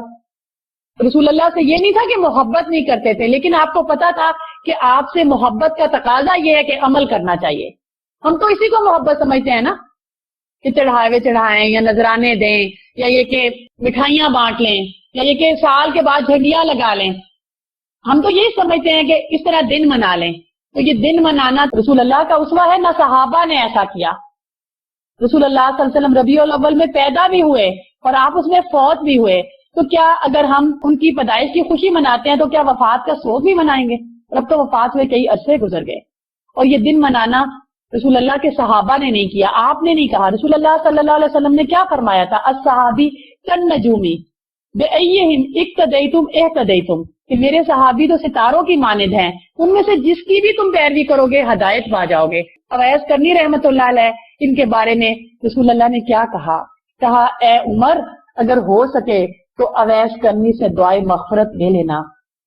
رسول اللہ سے یہ نہیں تھا کہ محبت نہیں کرتے تھے، لیکن آپ کو پتا تھا کہ آپ سے محبت کا تقاضا یہ ہے کہ عمل کرنا چاہیے. ہم تو اسی کو محبت سمجھتے ہیں نا، کہ چڑھاوے چڑھائیں یا نذرانے دیں، یا یہ کہ مٹھائیاں بانٹ لیں، یا یہ کہ سال کے بعد جھنڈیاں لگا لیں. ہم تو یہی سمجھتے ہیں کہ اس طرح دن منا لیں. تو یہ دن منانا رسول اللہ کا اسوہ ہے، نہ صحابہ نے ایسا کیا. رسول اللہ صلی اللہ علیہ وسلم ربیع الاول میں پیدا بھی ہوئے اور آپ اس میں فوت بھی ہوئے. تو کیا اگر ہم ان کی پیدائش کی خوشی مناتے ہیں تو کیا وفات کا سوگ بھی منائیں گے؟ اب تو وفات ہوئے کئی عرصے گزر گئے. اور یہ دن منانا رسول اللہ کے صحابہ نے نہیں کیا، آپ نے نہیں کہا. رسول اللہ صلی اللہ علیہ وسلم نے کیا فرمایا تھا؟ الصحابی کالنجومی بأیہم اقتدیتم اہتدیتم، کہ میرے صحابی تو ستاروں کی مانند ہیں، ان میں سے جس کی بھی تم پیروی کرو گے ہدایت پا جاؤ گے. اویس کرنی رحمت اللہ علیہ، ان کے بارے میں رسول اللہ نے کیا کہا؟ کہا اے عمر، اگر ہو سکے تو اویس کرنی سے دعائے مغفرت لے لینا.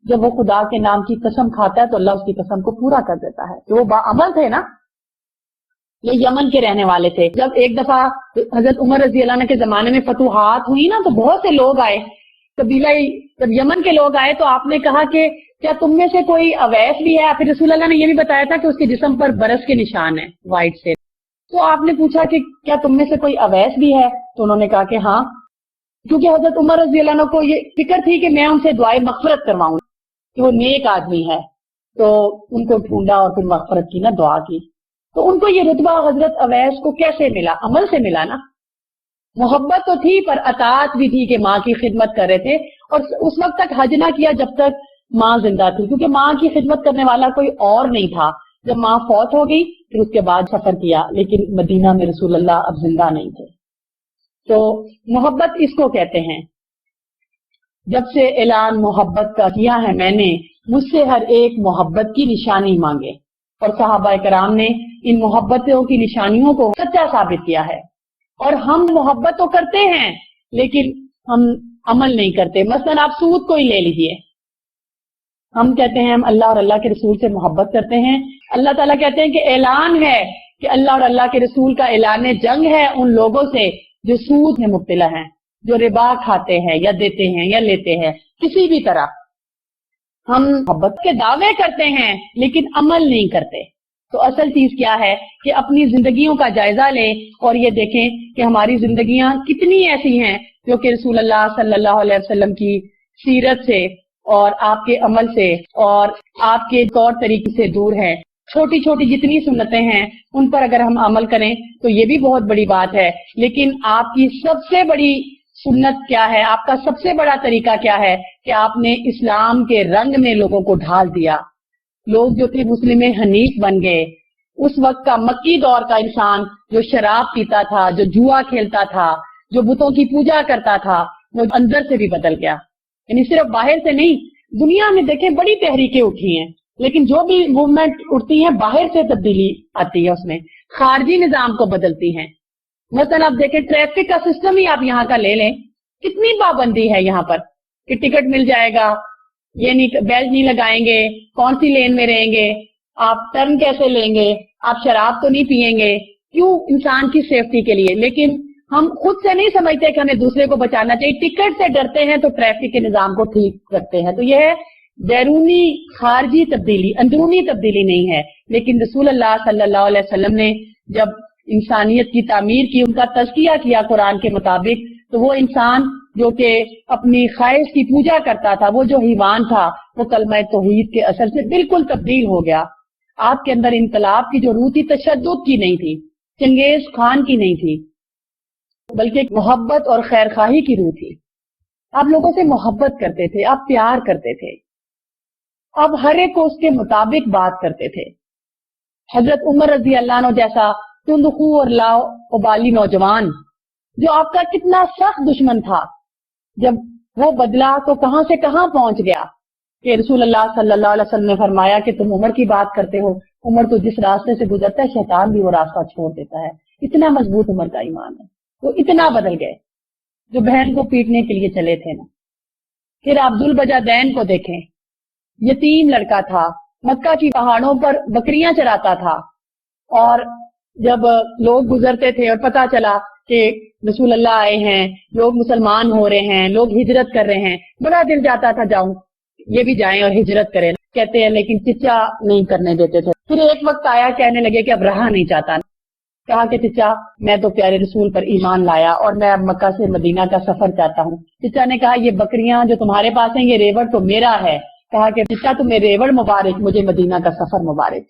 جب وہ خدا کے نام کی قسم کھاتا ہے تو اللہ اس کی قسم کو پورا کر دیتا ہے. کہ وہ باعمل تھے نا. یہ یمن کے رہنے والے تھے. جب ایک دفعہ حضرت عمر رضی اللہ عنہ کے زمانے میں فتوحات ہوئی نا، تو بہت سے لوگ آئے قبیلہ، جب یمن کے لوگ آئے تو آپ نے کہا کہ کیا تم میں سے کوئی اویس بھی ہے؟ پھر رسول اللہ نے یہ بھی بتایا تھا کہ اس کے جسم پر برس کے نشان ہیں، وائٹ سے. تو آپ نے پوچھا کہ کیا تم میں سے کوئی اویس بھی ہے؟ تو انہوں نے کہا کہ ہاں، کیونکہ حضرت عمر رضی اللہ عنہ کو یہ فکر تھی کہ میں ان سے دعائے مغفرت کرواؤں کہ وہ نیک آدمی ہے. تو ان کو ڈھونڈا اور پھر مغفرت کی نا، دعا کی. تو ان کو یہ رتبہ حضرت اویس کو کیسے ملا؟ عمل سے ملا نا. محبت تو تھی پر اطاعت بھی تھی کہ ماں کی خدمت کر رہے تھے. اور اس وقت تک حج نہ کیا جب تک ماں زندہ تھی، کیونکہ ماں کی خدمت کرنے والا کوئی اور نہیں تھا. جب ماں فوت ہو گئی پھر اس کے بعد سفر کیا، لیکن مدینہ میں رسول اللہ اب زندہ نہیں تھے. تو محبت اس کو کہتے ہیں. جب سے اعلان محبت کا کیا ہے میں نے، مجھ سے ہر ایک محبت کی نشانی مانگے. اور صحابہ کرام نے ان محبتوں کی نشانیوں کو سچا ثابت کیا ہے. اور ہم محبت تو کرتے ہیں لیکن ہم عمل نہیں کرتے. مثلا آپ سود کو ہی لے لیجئے. ہم کہتے ہیں ہم اللہ اور اللہ کے رسول سے محبت کرتے ہیں. اللہ تعالیٰ کہتے ہیں کہ اعلان ہے کہ اللہ اور اللہ کے رسول کا اعلان جنگ ہے ان لوگوں سے جو سود میں مبتلا ہیں، جو ربا کھاتے ہیں یا دیتے ہیں یا لیتے ہیں کسی بھی طرح. ہم محبت کے دعوے کرتے ہیں لیکن عمل نہیں کرتے. تو اصل چیز کیا ہے کہ اپنی زندگیوں کا جائزہ لیں اور یہ دیکھیں کہ ہماری زندگیاں کتنی ایسی ہیں جو کہ رسول اللہ صلی اللہ علیہ وسلم کی سیرت سے اور آپ کے عمل سے اور آپ کے طور طریقے سے دور ہیں. چھوٹی چھوٹی جتنی سنتیں ہیں ان پر اگر ہم عمل کریں تو یہ بھی بہت بڑی بات ہے. لیکن آپ کی سب سے بڑی سنت کیا ہے؟ آپ کا سب سے بڑا طریقہ کیا ہے کہ آپ نے اسلام کے رنگ میں لوگوں کو ڈھال دیا. لوگ جو تھے مسلم حنیف بن گئے. اس وقت کا مکی دور کا انسان جو شراب پیتا تھا، جو جوا کھیلتا تھا، جو بتوں کی پوجا کرتا تھا، وہ اندر سے بھی بدل گیا. یعنی صرف باہر سے نہیں، دنیا میں دیکھیں بڑی تحریکیں اٹھی ہیں لیکن جو بھی موومنٹ اٹھتی ہیں باہر سے تبدیلی آتی ہے، اس میں خارجی نظام کو بدلتی ہیں. مثلا آپ دیکھیں ٹریفک کا سسٹم ہی آپ یہاں کا لے لیں، کتنی پابندی ہے یہاں پر کہ ٹکٹ مل جائے گا، یہ نہیں بیلٹ نہیں لگائیں گے، کون سی لین میں رہیں گے، آپ ٹرن کیسے لیں گے، آپ شراب تو نہیں پیئیں گے. کیوں؟ انسان کی سیفٹی کے لیے. لیکن ہم خود سے نہیں سمجھتے کہ ہمیں دوسرے کو بچانا چاہیے. ٹکٹ سے ڈرتے ہیں تو ٹریفک کے نظام کو ٹھیک رکھتے ہیں. تو یہ ہے بیرونی خارجی تبدیلی، اندرونی تبدیلی نہیں ہے. لیکن رسول اللہ صلی اللہ علیہ وسلم نے جب انسانیت کی تعمیر کی، ان کا تزکیہ کیا قرآن کے مطابق، تو وہ انسان جو کہ اپنی خواہش کی پوجا کرتا تھا، وہ جو حیوان تھا وہ کلمہ توحید کے اثر سے بالکل تبدیل ہو گیا. آپ کے اندر انقلاب کی جو روح تھی تشدد کی نہیں تھی، چنگیز خان کی نہیں تھی، بلکہ محبت اور خیر خواہی کی روح تھی. آپ لوگوں سے محبت کرتے تھے، آپ پیار کرتے تھے، آپ ہر ایک کو اس کے مطابق بات کرتے تھے. حضرت عمر رضی اللہ عنہ جیسا تندخو اور لا ابالی نوجوان جو آپ کا کتنا سخت دشمن تھا، جب وہ بدلا تو کہاں سے کہاں پہنچ گیا کہ رسول اللہ صلی اللہ علیہ وسلم نے فرمایا کہ تم عمر کی بات کرتے ہو، عمر تو جس راستے سے گزرتا ہے شیطان بھی وہ راستہ چھوڑ دیتا ہے. اتنا مضبوط عمر کا ایمان ہے. وہ اتنا بدل گئے جو بہن کو پیٹنے کے لیے چلے تھے نا. پھر آپ ذوالبجادین کو دیکھیں، یتیم لڑکا تھا، مکہ کی پہاڑوں پر بکریاں چراتا تھا، اور جب لوگ گزرتے تھے اور پتا چلا کہ رسول اللہ آئے ہیں، لوگ مسلمان ہو رہے ہیں، لوگ ہجرت کر رہے ہیں، بڑا دل جاتا تھا جاؤں یہ بھی جائیں اور ہجرت کریں. کہتے ہیں لیکن چچا نہیں کرنے دیتے تھے. پھر ایک وقت آیا کہنے لگے کہ اب رہا نہیں چاہتا. کہا کہ چچا میں تو پیارے رسول پر ایمان لایا اور میں اب مکہ سے مدینہ کا سفر چاہتا ہوں. چچا نے کہا یہ بکریاں جو تمہارے پاس ہیں یہ ریوڑ تو میرا ہے. کہا کہ چچا تمہیں ریوڑ مبارک، مجھے مدینہ کا سفر مبارک.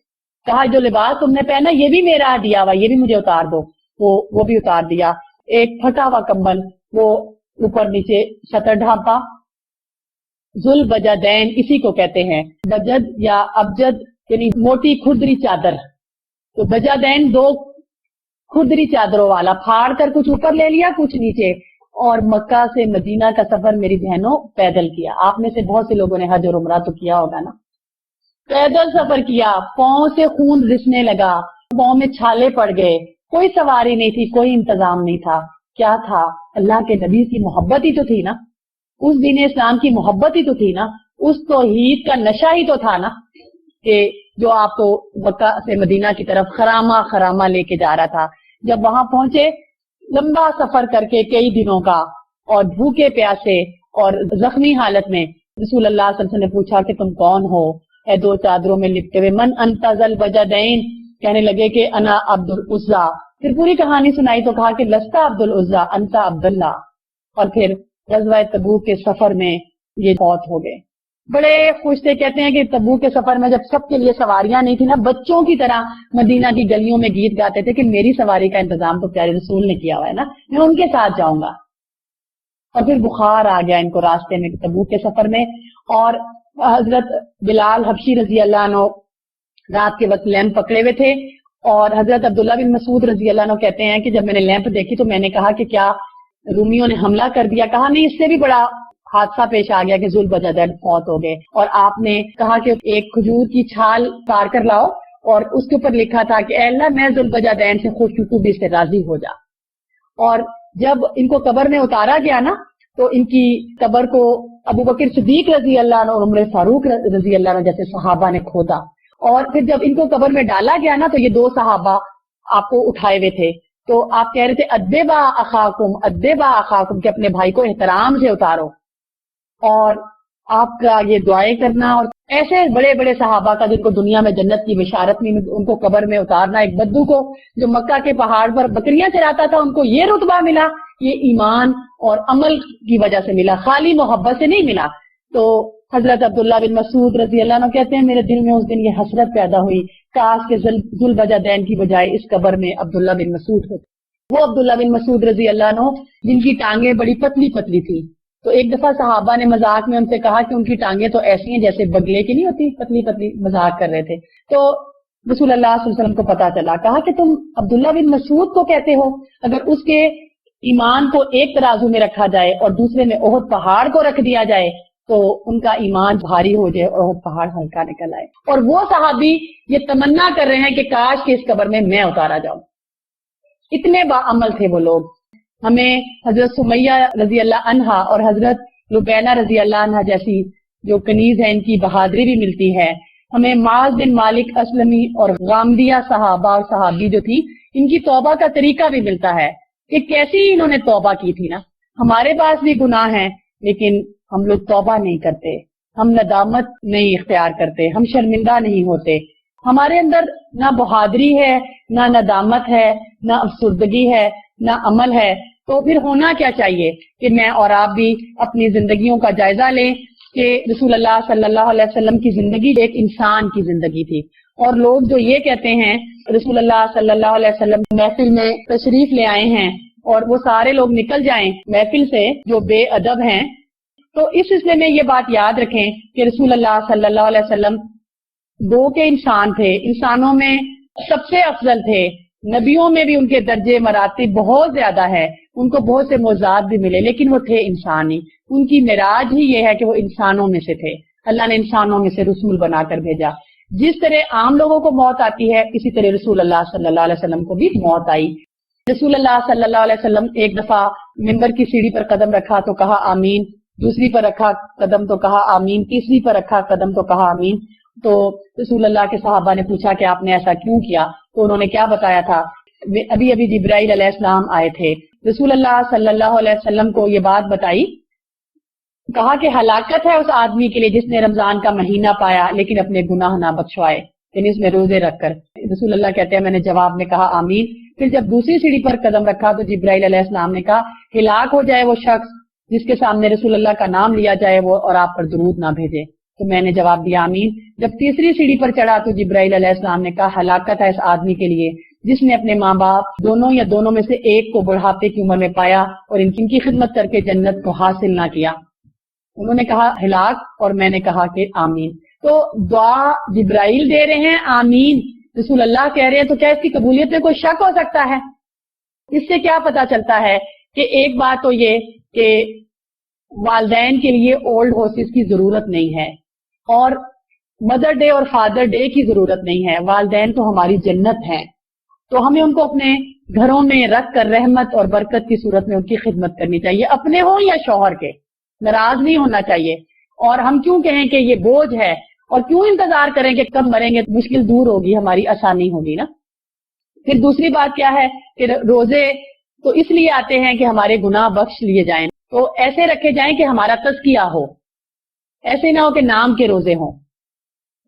کہا جو لباس تم نے پہنا یہ بھی میرا دیا ہوا، یہ بھی مجھے اتار دو. وہ بھی اتار دیا. ایک پھٹا ہوا کمبل وہ اوپر نیچے شطر ڈھانپا. ذوالبجادین اسی کو کہتے ہیں، بجد یا ابجد یعنی موٹی کھردری چادر. تو بجادین دو کھردری چادروں والا، پھاڑ کر کچھ اوپر لے لیا کچھ نیچے. اور مکہ سے مدینہ کا سفر میری بہنوں پیدل کیا. آپ میں سے بہت سے لوگوں نے حج اور عمرہ تو کیا ہوگا نا. پیدل سفر کیا، پاؤں سے خون رسنے لگا، پاؤں میں چھالے پڑ گئے. کوئی سواری نہیں تھی، کوئی انتظام نہیں تھا. کیا تھا؟ اللہ کے نبی کی محبت ہی تو تھی نا، اس دین اسلام کی محبت ہی تو تھی نا، اس توحید کا نشہ ہی تو تھا نا کہ جو آپ کو مکہ سے مدینہ کی طرف خرامہ خرامہ لے کے جا رہا تھا. جب وہاں پہنچے لمبا سفر کر کے کئی دنوں کا اور بھوکے پیاسے اور زخمی حالت میں، رسول اللہ صلی اللہ علیہ وسلم نے پوچھا کہ تم کون ہو؟ اے دو چادروں میں لپٹے ہوئے، من انت ذوالبجادین. کہنے لگے کہ انا عبد العزا. پھر پوری کہانی سنائی تو کہا کہ لستا عبد العزا انت عبداللہ. اور پھر غزوہ تبوک کے سفر میں یہ فوت ہو گئے. بڑے خوش تھے. کہتے ہیں کہ تبوک کے سفر میں جب سب کے لیے سواریاں نہیں تھی نا، بچوں کی طرح مدینہ کی گلیوں میں گیت گاتے تھے کہ میری سواری کا انتظام تو پیارے رسول نے کیا ہوا ہے نا، میں ان کے ساتھ جاؤں گا. اور پھر بخار آ گیا ان کو راستے میں تبوک کے سفر میں. اور حضرت بلال حبشی رضی اللہ عنہ رات کے وقت لیمپ پکڑے ہوئے تھے، اور حضرت عبداللہ بن مسعود رضی اللہ عنہ کہتے ہیں کہ جب میں نے لیمپ دیکھی تو میں نے کہا کہ کیا رومیوں نے حملہ کر دیا؟ کہا نہیں، اس سے بھی بڑا حادثہ پیش آ گیا کہ ذوالبجادین فوت ہو گئے. اور آپ نے کہا کہ ایک کھجور کی چھال اتار کر لاؤ، اور اس کے اوپر لکھا تھا کہ اے اللہ میں ذوالبجادین سے خوش ہوں، تو بھی اس سے راضی ہو جا. اور جب ان کو قبر میں اتارا گیا نا تو ان کی قبر کو ابو بکر صدیق رضی اللہ عنہ اور عمر فاروق رضی اللہ عنہ جیسے صحابہ نے کھودا. اور پھر جب ان کو قبر میں ڈالا گیا نا تو یہ دو صحابہ آپ کو اٹھائے ہوئے تھے. تو آپ کہہ رہے تھے ادبا اخاکم، ادبا اخاکم، کہ اپنے بھائی کو احترام سے اتارو. اور آپ کا یہ دعائیں کرنا، اور ایسے بڑے بڑے صحابہ کا جن کو دنیا میں جنت کی بشارت میں ان کو قبر میں اتارنا. ایک بدو کو جو مکہ کے پہاڑ پر بکریاں چراتا تھا ان کو یہ رتبہ ملا، یہ ایمان اور عمل کی وجہ سے ملا، خالی محبت سے نہیں ملا. تو حضرت عبداللہ بن مسعود رضی اللہ عنہ کہتے ہیں میرے دل میں اس دن یہ حسرت پیدا ہوئی، کاش کے ذوالبجادین کی بجائے اس قبر میں عبداللہ بن مسعود ہوتے. وہ عبداللہ بن مسعود رضی اللہ عنہ جن کی ٹانگیں بڑی پتلی پتلی تھی. تو ایک دفعہ صحابہ نے مذاق میں ان سے کہا کہ ان کی ٹانگیں تو ایسی ہیں جیسے بگلے کی نہیں ہوتی، پتلی پتلی، مذاق کر رہے تھے. تو رسول اللہ صلی اللہ علیہ وسلم کو پتا چلا. کہا کہ تم عبداللہ بن مسعود کو کہتے ہو؟ اگر اس کے ایمان کو ایک ترازو میں رکھا جائے اور دوسرے میں احد پہاڑ کو رکھ دیا جائے تو ان کا ایمان بھاری ہو جائے اور احد پہاڑ ہلکا نکل آئے. اور وہ صحابی یہ تمنا کر رہے ہیں کہ کاش کہ اس قبر میں اتارا جاؤں. اتنے باعمل تھے وہ لوگ. ہمیں حضرت سمیہ رضی اللہ عنہا اور حضرت لبینہ رضی اللہ عنہا جیسی جو کنیز ہے ان کی بہادری بھی ملتی ہے. ہمیں معاذ بن مالک اسلمی اور غامدیہ صحابہ اور صحابی جو تھی ان کی توبہ کا طریقہ بھی ملتا ہے کہ کیسی انہوں نے توبہ کی تھی نا. ہمارے پاس بھی گناہ ہیں لیکن ہم لوگ توبہ نہیں کرتے، ہم ندامت نہیں اختیار کرتے، ہم شرمندہ نہیں ہوتے. ہمارے اندر نہ بہادری ہے، نہ ندامت ہے، نہ افسردگی ہے، نہ عمل ہے. تو پھر ہونا کیا چاہیے کہ میں اور آپ بھی اپنی زندگیوں کا جائزہ لیں کہ رسول اللہ صلی اللہ علیہ وسلم کی زندگی ایک انسان کی زندگی تھی، اور لوگ جو یہ کہتے ہیں رسول اللہ صلی اللہ علیہ وسلم محفل میں تشریف لے آئے ہیں اور وہ سارے لوگ نکل جائیں محفل سے جو بے ادب ہیں، تو اس سلسلے میں یہ بات یاد رکھیں کہ رسول اللہ صلی اللہ علیہ وسلم دو کے انسان تھے، انسانوں میں سب سے افضل تھے، نبیوں میں بھی ان کے درجے مراتب بہت زیادہ ہے، ان کو بہت سے معجزات بھی ملے، لیکن وہ تھے انسان ہی، ان کی معراج ہی یہ ہے کہ وہ انسانوں میں سے تھے، اللہ نے انسانوں میں سے رسول بنا کر بھیجا۔ جس طرح عام لوگوں کو موت آتی ہے اسی طرح رسول اللہ صلی اللہ علیہ وسلم کو بھی موت آئی۔ رسول اللہ صلی اللہ علیہ وسلم ایک دفعہ منبر کی سیڑھی پر قدم رکھا تو کہا آمین، دوسری پر رکھا قدم تو کہا آمین، تیسری پر رکھا قدم تو کہا آمین۔ تو رسول اللہ کے صحابہ نے پوچھا کہ آپ نے ایسا کیوں کیا؟ تو انہوں نے کیا بتایا تھا، ابھی ابھی جبرائیل علیہ السلام آئے تھے، رسول اللہ صلی اللہ علیہ وسلم کو یہ بات بتائی، کہا کہ ہلاکت ہے اس آدمی کے لیے جس نے رمضان کا مہینہ پایا لیکن اپنے گناہ نہ بخشوائے، یعنی اس میں روزے رکھ کر۔ رسول اللہ کہتے ہیں میں نے جواب میں کہا آمین۔ پھر جب دوسری سیڑھی پر قدم رکھا تو جبرائیل علیہ السلام نے کہا ہلاک ہو جائے وہ شخص جس کے سامنے رسول اللہ کا نام لیا جائے وہ اور آپ پر درود نہ بھیجے، تو میں نے جواب دیا آمین۔ جب تیسری سیڑھی پر چڑھا تو جبرائیل علیہ السلام نے کہا ہلاکت ہے اس آدمی کے لیے جس نے اپنے ماں باپ دونوں یا دونوں میں سے ایک کو بڑھاپے کی عمر میں پایا اور ان کی خدمت کر کے جنت کو حاصل نہ کیا۔ انہوں نے کہا ہلاک اور میں نے کہا کہ آمین۔ تو دعا جبرائیل دے رہے ہیں، آمین رسول اللہ کہہ رہے ہیں، تو کیا اس کی قبولیت میں کوئی شک ہو سکتا ہے؟ اس سے کیا پتا چلتا ہے کہ ایک بات تو یہ کہ والدین کے لیے اولڈ ہاؤسز کی ضرورت نہیں ہے اور مدر ڈے اور فادر ڈے کی ضرورت نہیں ہے، والدین تو ہماری جنت ہیں، تو ہمیں ان کو اپنے گھروں میں رکھ کر رحمت اور برکت کی صورت میں ان کی خدمت کرنی چاہیے، اپنے ہوں یا شوہر کے، ناراض نہیں ہونا چاہیے۔ اور ہم کیوں کہیں کہ یہ بوجھ ہے اور کیوں انتظار کریں کہ کب مریں گے، مشکل دور ہوگی، ہماری آسانی ہوگی نا۔ پھر دوسری بات کیا ہے کہ روزے تو اس لیے آتے ہیں کہ ہمارے گناہ بخش لیے جائیں، تو ایسے رکھے جائیں کہ ہمارا تزکیہ ہو، ایسے نہ ہو کہ نام کے روزے ہوں۔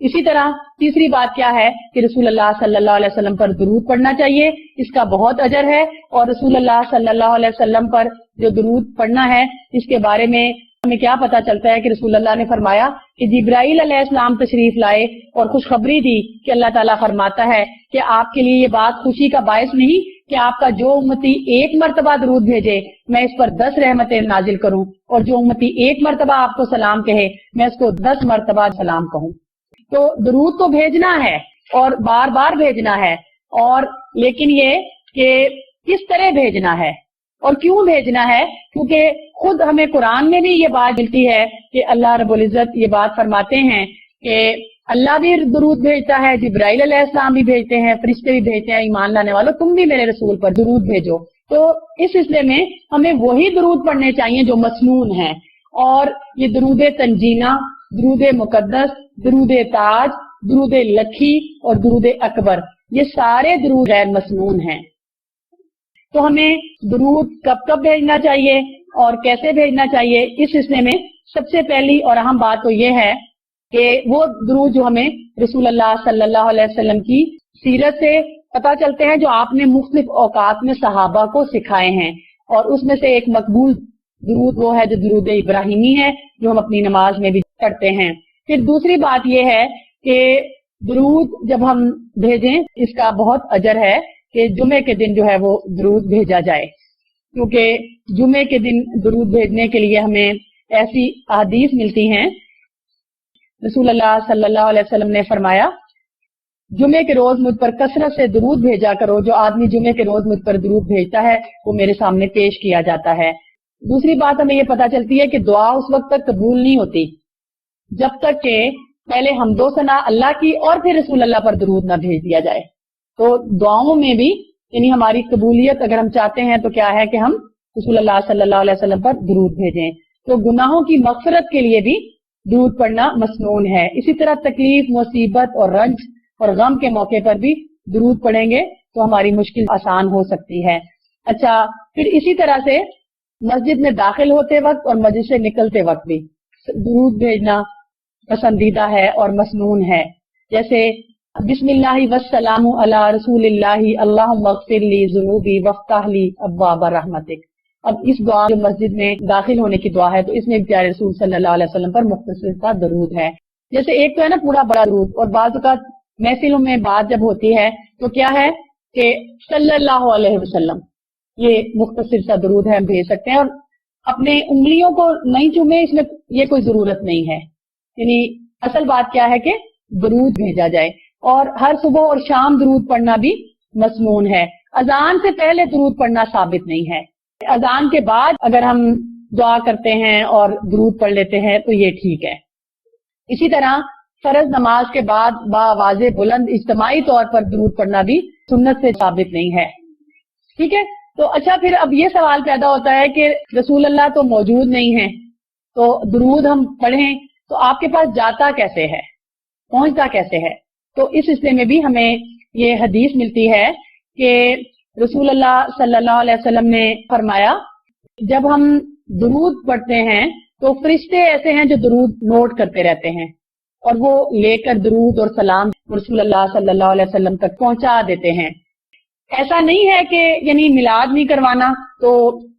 اسی طرح تیسری بات کیا ہے کہ رسول اللہ صلی اللہ علیہ وسلم پر درود پڑھنا چاہیے، اس کا بہت اجر ہے، اور رسول اللہ صلی اللہ علیہ وسلم پر جو درود پڑھنا ہے اس کے بارے میں ہمیں کیا پتا چلتا ہے کہ رسول اللہ نے فرمایا کہ جبرائیل علیہ السلام تشریف لائے اور خوشخبری دی کہ اللہ تعالیٰ فرماتا ہے کہ آپ کے لیے یہ بات خوشی کا باعث نہیں کہ آپ کا جو امتی ایک مرتبہ درود بھیجے میں اس پر 10 رحمتیں نازل کروں، اور جو امتی ایک مرتبہ آپ کو سلام کہے میں اس کو 10 مرتبہ سلام کہوں۔ تو درود تو بھیجنا ہے اور بار بار بھیجنا ہے، اور لیکن یہ کہ کس طرح بھیجنا ہے اور کیوں بھیجنا ہے، کیونکہ خود ہمیں قرآن میں بھی یہ بات ملتی ہے کہ اللہ رب العزت یہ بات فرماتے ہیں کہ اللہ بھی درود بھیجتا ہے، جبرائیل علیہ السلام بھی بھیجتے ہیں، فرشتے بھی بھیجتے ہیں، ایمان لانے والوں تم بھی میرے رسول پر درود بھیجو۔ تو اس سلسلے میں ہمیں وہی درود پڑھنے چاہیے جو مسنون ہیں، اور یہ درود تنجینہ، درود مقدس، درود تاج، درود لکھی اور درود اکبر، یہ سارے درود غیر مسنون ہیں۔ تو ہمیں درود کب کب بھیجنا چاہیے اور کیسے بھیجنا چاہیے، اس سلسلے میں سب سے پہلی اور اہم بات تو یہ ہے کہ وہ درود جو ہمیں رسول اللہ صلی اللہ علیہ وسلم کی سیرت سے پتہ چلتے ہیں، جو آپ نے مختلف اوقات میں صحابہ کو سکھائے ہیں، اور اس میں سے ایک مقبول درود وہ ہے جو درود ابراہیمی ہے جو ہم اپنی نماز میں بھی پڑھتے ہیں۔ پھر دوسری بات یہ ہے کہ درود جب ہم بھیجیں اس کا بہت اجر ہے کہ جمعے کے دن جو ہے وہ درود بھیجا جائے، کیونکہ جمعے کے دن درود بھیجنے کے لیے ہمیں ایسی احادیث ملتی ہیں۔ رسول اللہ صلی اللہ علیہ وسلم نے فرمایا جمعے کے روز مجھ پر کثرت سے درود بھیجا کرو، جو آدمی جمعے کے روز مجھ پر درود بھیجتا ہے وہ میرے سامنے پیش کیا جاتا ہے۔ دوسری بات ہمیں یہ پتہ چلتی ہے کہ دعا اس وقت تک قبول نہیں ہوتی جب تک کہ پہلے حمد و ثنا اللہ کی اور پھر رسول اللہ پر درود نہ بھیج دیا جائے۔ تو دعاؤں میں بھی یعنی ہماری قبولیت اگر ہم چاہتے ہیں تو کیا ہے کہ ہم رسول اللہ صلی اللہ علیہ وسلم پر درود بھیجیں۔ تو گناہوں کی مغفرت کے لیے بھی درود پڑھنا مسنون ہے۔ اسی طرح تکلیف، مصیبت اور رنج اور غم کے موقع پر بھی درود پڑھیں گے تو ہماری مشکل آسان ہو سکتی ہے۔ اچھا، پھر اسی طرح سے مسجد میں داخل ہوتے وقت اور مسجد سے نکلتے وقت بھی درود بھیجنا پسندیدہ ہے اور مسنون ہے، جیسے بسم اللہ والسلام علی رسول اللہ اللہم اغفر لی ذنوبی وافتح لی ابواب رحمتک، اب اس دعا جو مسجد میں داخل ہونے کی دعا ہے تو اس میں پیارے رسول صلی اللہ علیہ وسلم پر مختصر سا درود ہے. جیسے ایک تو ہے نا پورا بڑا درود، اور بعض اوقات محفلوں میں بات جب ہوتی ہے تو کیا ہے کہ صلی اللہ علیہ وسلم، یہ مختصر سا درود ہے، ہم بھیج سکتے ہیں. اور اپنے انگلیوں کو نہیں چومے، اس میں یہ کوئی ضرورت نہیں ہے. یعنی اصل بات کیا ہے کہ درود بھیجا جائے، اور ہر صبح اور شام درود پڑھنا بھی مسنون ہے. اذان سے پہلے درود پڑھنا ثابت نہیں ہے. اذان کے بعد اگر ہم دعا کرتے ہیں اور درود پڑھ لیتے ہیں تو یہ ٹھیک ہے. اسی طرح فرض نماز کے بعد باآواز بلند اجتماعی طور پر درود پڑھنا بھی سنت سے ثابت نہیں ہے. ٹھیک ہے. تو اچھا، پھر اب یہ سوال پیدا ہوتا ہے کہ رسول اللہ تو موجود نہیں ہیں، تو درود ہم پڑھیں تو آپ کے پاس جاتا کیسے ہے، پہنچتا کیسے ہے؟ تو اس سلسلے میں بھی ہمیں یہ حدیث ملتی ہے کہ رسول اللہ صلی اللہ علیہ وسلم نے فرمایا، جب ہم درود پڑھتے ہیں تو فرشتے ایسے ہیں جو درود نوٹ کرتے رہتے ہیں، اور وہ لے کر درود اور سلام رسول اللہ صلی اللہ علیہ وسلم تک پہنچا دیتے ہیں. ایسا نہیں ہے کہ یعنی میلاد نہیں کروانا تو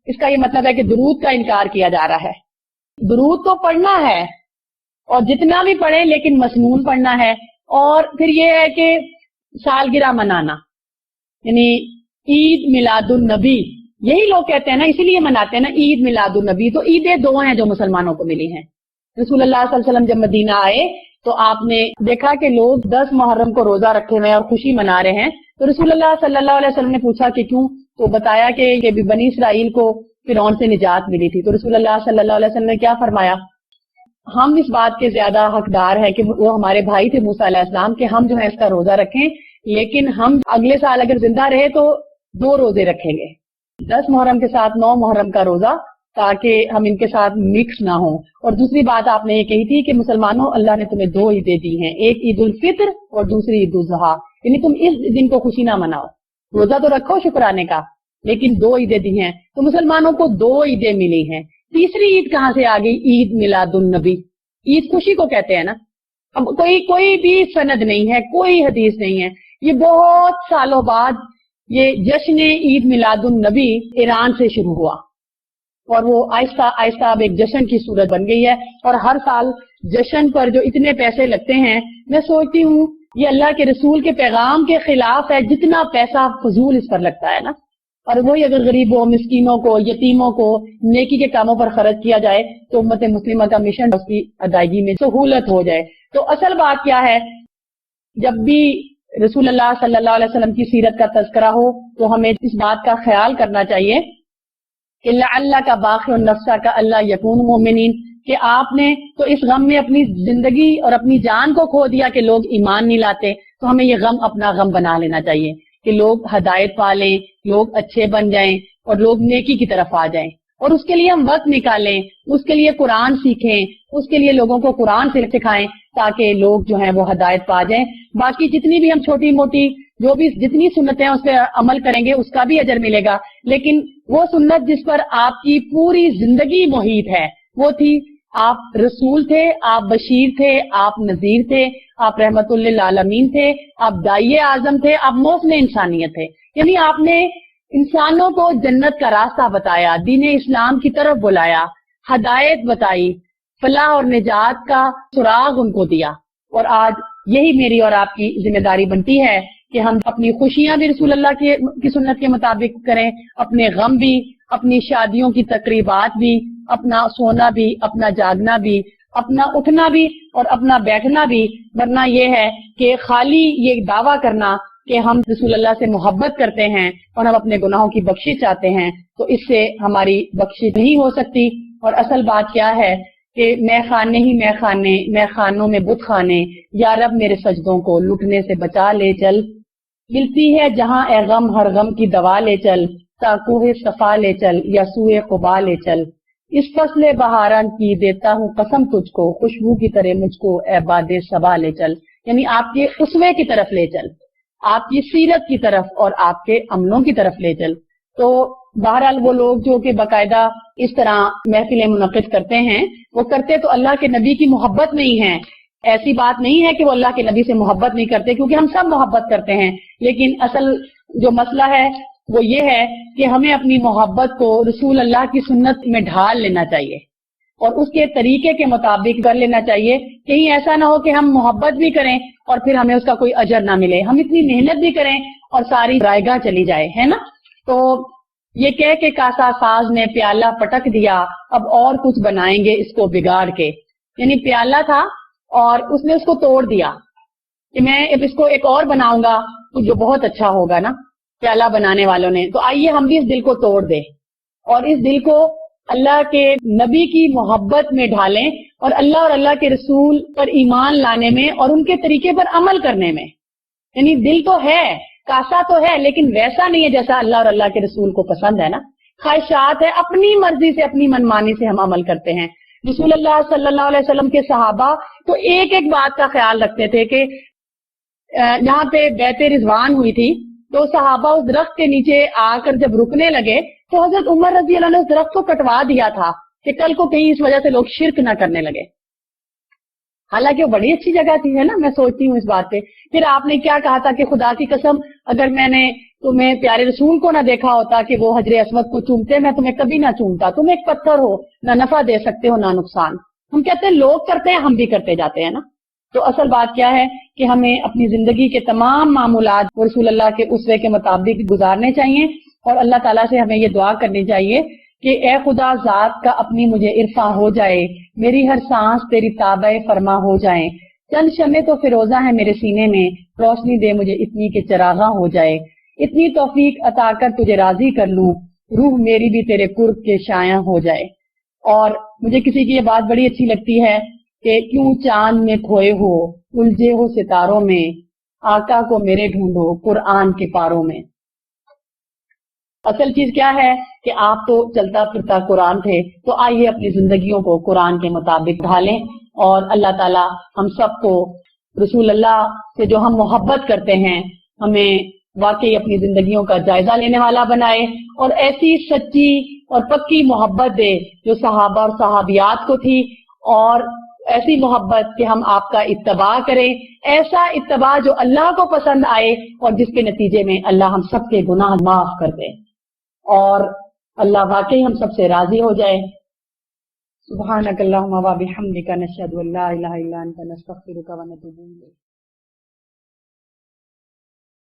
اس کا یہ مطلب ہے کہ درود کا انکار کیا جا رہا ہے. درود تو پڑھنا ہے، اور جتنا بھی پڑھیں لیکن مسنون پڑھنا ہے. اور پھر یہ ہے کہ سالگرہ منانا، یعنی عید میلاد النبی، یہی لوگ کہتے ہیں نا، اسی لیے مناتے ہیں نا عید میلاد النبی. تو عیدیں دو ہیں جو مسلمانوں کو ملی ہیں. رسول اللہ صلی اللہ علیہ وسلم جب مدینہ آئے تو آپ نے دیکھا کہ لوگ 10 محرم کو روزہ رکھے ہوئے اور خوشی منا رہے ہیں. تو رسول اللہ صلی اللہ علیہ وسلم نے پوچھا کہ کیوں؟ تو بتایا کہ بنی اسرائیل کو فرعون سے نجات ملی تھی. تو رسول اللہ صلی اللہ علیہ وسلم نے کیا فرمایا؟ ہم اس بات کے زیادہ حقدار ہیں کہ وہ ہمارے بھائی تھے موسیٰ علیہ السلام، کہ ہم جو ہے اس کا روزہ رکھیں، لیکن ہم اگلے سال اگر زندہ رہے تو 2 روزے رکھیں گے، 10 محرم کے ساتھ 9 محرم کا روزہ، تاکہ ہم ان کے ساتھ مکس نہ ہوں. اور دوسری بات آپ نے یہ کہی تھی کہ مسلمانوں، اللہ نے تمہیں 2 عیدیں دی ہیں، ایک عید الفطر اور دوسری عید الاضحیٰ. یعنی تم اس دن کو خوشی نہ مناؤ، روزہ تو رکھو شکرانے کا، لیکن 2 عیدیں دی ہیں. تو مسلمانوں کو 2 عیدیں ملی ہیں. تیسری عید کہاں سے آ گئی؟ عید میلاد النبی. عید خوشی کو کہتے ہیں نا. اب کوئی بھی سند نہیں ہے، کوئی حدیث نہیں ہے. یہ بہت سالوں بعد یہ جشن عید میلاد النبی ایران سے شروع ہوا، اور وہ آہستہ آہستہ اب ایک جشن کی صورت بن گئی ہے. اور ہر سال جشن پر جو اتنے پیسے لگتے ہیں، میں سوچتی ہوں یہ اللہ کے رسول کے پیغام کے خلاف ہے، جتنا پیسہ فضول اس پر لگتا ہے نا. اور وہی اگر غریبوں، مسکینوں کو، یتیموں کو نیکی کے کاموں پر خرچ کیا جائے تو امت مسلمہ کا مشن اس کی ادائیگی میں سہولت ہو جائے. تو اصل بات کیا ہے، جب بھی رسول اللہ صلی اللہ علیہ وسلم کی سیرت کا تذکرہ ہو تو ہمیں اس بات کا خیال کرنا چاہیے کہ اللہ کا باقی النفسہ کا اللہ یکون مومنین، کہ آپ نے تو اس غم میں اپنی زندگی اور اپنی جان کو کھو دیا کہ لوگ ایمان نہیں لاتے. تو ہمیں یہ غم اپنا غم بنا لینا چاہیے کہ لوگ ہدایت پالیں، لوگ اچھے بن جائیں اور لوگ نیکی کی طرف آ جائیں. اور اس کے لیے ہم وقت نکالیں، اس کے لیے قرآن سیکھیں، اس کے لیے لوگوں کو قرآن سے سکھائیں تاکہ لوگ جو ہیں وہ ہدایت پا جائیں. باقی جتنی بھی ہم چھوٹی موٹی جو بھی جتنی سنتیں اس پہ عمل کریں گے اس کا بھی اجر ملے گا، لیکن وہ سنت جس پر آپ کی پوری زندگی محیط ہے وہ تھی، آپ رسول تھے، آپ بشیر تھے، آپ نذیر تھے، آپ رحمت للعالمین تھے، آپ داعی اعظم تھے، آپ موصل انسانیت تھے. یعنی آپ نے انسانوں کو جنت کا راستہ بتایا، دین اسلام کی طرف بلایا، ہدایت بتائی، فلاح اور نجات کا سراغ ان کو دیا. اور آج یہی میری اور آپ کی ذمہ داری بنتی ہے کہ ہم اپنی خوشیاں بھی رسول اللہ کی سنت کے مطابق کریں، اپنے غم بھی، اپنی شادیوں کی تقریبات بھی، اپنا سونا بھی، اپنا جاگنا بھی، اپنا اٹھنا بھی اور اپنا بیٹھنا بھی. ورنہ یہ ہے کہ خالی یہ دعویٰ کرنا کہ ہم رسول اللہ سے محبت کرتے ہیں اور ہم اپنے گناہوں کی بخشش چاہتے ہیں، تو اس سے ہماری بخشش نہیں ہو سکتی. اور اصل بات کیا ہے کہ میں خانے ہی میں خانے، میں خانوں میں بت خانے، یا رب میرے سجدوں کو لٹنے سے بچا لے چل. ملتی ہے جہاں اے غم ہر غم کی دوا لے چل، تا کوہ صفا لے چل یا سوئے قبا لے چل. اس فصل بہاران کی دیتا ہوں قسم تجھ کو، خوشبو کی طرح مجھ کو اے باد صبا لے چل. یعنی آپ کے اسوے کی طرف لے چل، آپ کی سیرت کی طرف اور آپ کے عملوں کی طرف لے چل. تو بہرحال وہ لوگ جو کہ باقاعدہ اس طرح محفلیں منعقد کرتے ہیں، وہ کرتے تو اللہ کے نبی کی محبت میں ہی ہیں. ایسی بات نہیں ہے کہ وہ اللہ کے نبی سے محبت نہیں کرتے، کیونکہ ہم سب محبت کرتے ہیں. لیکن اصل جو مسئلہ ہے وہ یہ ہے کہ ہمیں اپنی محبت کو رسول اللہ کی سنت میں ڈھال لینا چاہیے اور اس کے طریقے کے مطابق کر لینا چاہیے. کہیں ایسا نہ ہو کہ ہم محبت بھی کریں اور پھر ہمیں اس کا کوئی اجر نہ ملے. ہم اتنی محنت بھی کریں اور ساری رائے گاہ چلی جائے، ہے نا. تو یہ کہہ کے کاسا ساز نے پیالہ پٹک دیا، اب اور کچھ بنائیں گے اس کو بگاڑ کے. یعنی پیالہ تھا اور اس نے اس کو توڑ دیا کہ میں اس کو ایک اور بناؤں گا جو بہت اچھا ہوگا نا پیالہ بنانے والوں نے. تو آئیے ہم بھی اس دل کو توڑ دیں اور اس دل کو اللہ کے نبی کی محبت میں ڈھالیں اور اللہ کے رسول پر ایمان لانے میں اور ان کے طریقے پر عمل کرنے میں. یعنی دل تو ہے، کاسا تو ہے، لیکن ویسا نہیں ہے جیسا اللہ اور اللہ کے رسول کو پسند ہے نا. خواہشات ہے، اپنی مرضی سے اپنی منمانی سے ہم عمل کرتے ہیں. رسول اللہ صلی اللہ علیہ وسلم کے صحابہ تو ایک ایک بات کا خیال رکھتے تھے کہ جہاں پہ بیعت رضوان ہوئی تھی تو صحابہ اس درخت کے نیچے آ کر جب رکنے لگے تو حضرت عمر رضی اللہ عنہ نے اس درخت کو کٹوا دیا تھا کہ کل کو کہیں اس وجہ سے لوگ شرک نہ کرنے لگے. حالانکہ وہ بڑی اچھی جگہ تھی، ہے نا. میں سوچتی ہوں اس بات پہ. پھر آپ نے کیا کہا تھا کہ خدا کی قسم اگر میں نے تمہیں پیارے رسول کو نہ دیکھا ہوتا کہ وہ حجر اسود کو چومتے، میں تمہیں کبھی نہ چومتا. تم ایک پتھر ہو، نہ نفع دے سکتے ہو نہ نقصان. ہم کہتے ہیں لوگ کرتے ہیں، ہم بھی کرتے جاتے ہیں نا. تو اصل بات کیا ہے کہ ہمیں اپنی زندگی کے تمام معمولات رسول اللہ کے اسوے کے مطابق گزارنے چاہیے اور اللہ تعالیٰ سے ہمیں یہ دعا کرنی چاہیے کہ اے خدا ذات کا اپنی مجھے عرفاں ہو جائے، میری ہر سانس تیری تابع فرما ہو جائیں. چند شمع تو فیروزہ ہے میرے سینے میں، روشنی دے مجھے اتنی کہ چراغاں ہو جائے. اتنی توفیق عطا کر تجھے راضی کر لوں، روح میری بھی تیرے قرب کے شایاں ہو جائے. اور مجھے کسی کی یہ بات بڑی اچھی لگتی ہے کہ کیوں چاند میں کھوئے ہو، الجھے ہو ستاروں میں، آقا کو میرے ڈھونڈو قرآن کے پاروں میں. اصل چیز کیا ہے کہ آپ تو چلتا پھرتا قرآن تھے. تو آئیے اپنی زندگیوں کو قرآن کے مطابق ڈھالیں اور اللہ تعالیٰ ہم سب کو رسول اللہ سے جو ہم محبت کرتے ہیں ہمیں واقعی اپنی زندگیوں کا جائزہ لینے والا بنائے اور ایسی سچی اور پکی محبت دے جو صحابہ اور صحابیات کو تھی، اور ایسی محبت کہ ہم آپ کا اتباع کریں، ایسا اتباع جو اللہ کو پسند آئے اور جس کے نتیجے میں اللہ ہم سب کے گناہ معاف کر دے اور اللہ واقعی ہم سب سے راضی ہو جائے. سبحانک اللہم و بحمدک نشہد ان لا الہ الا انت نستغفرک و نتوب الیک.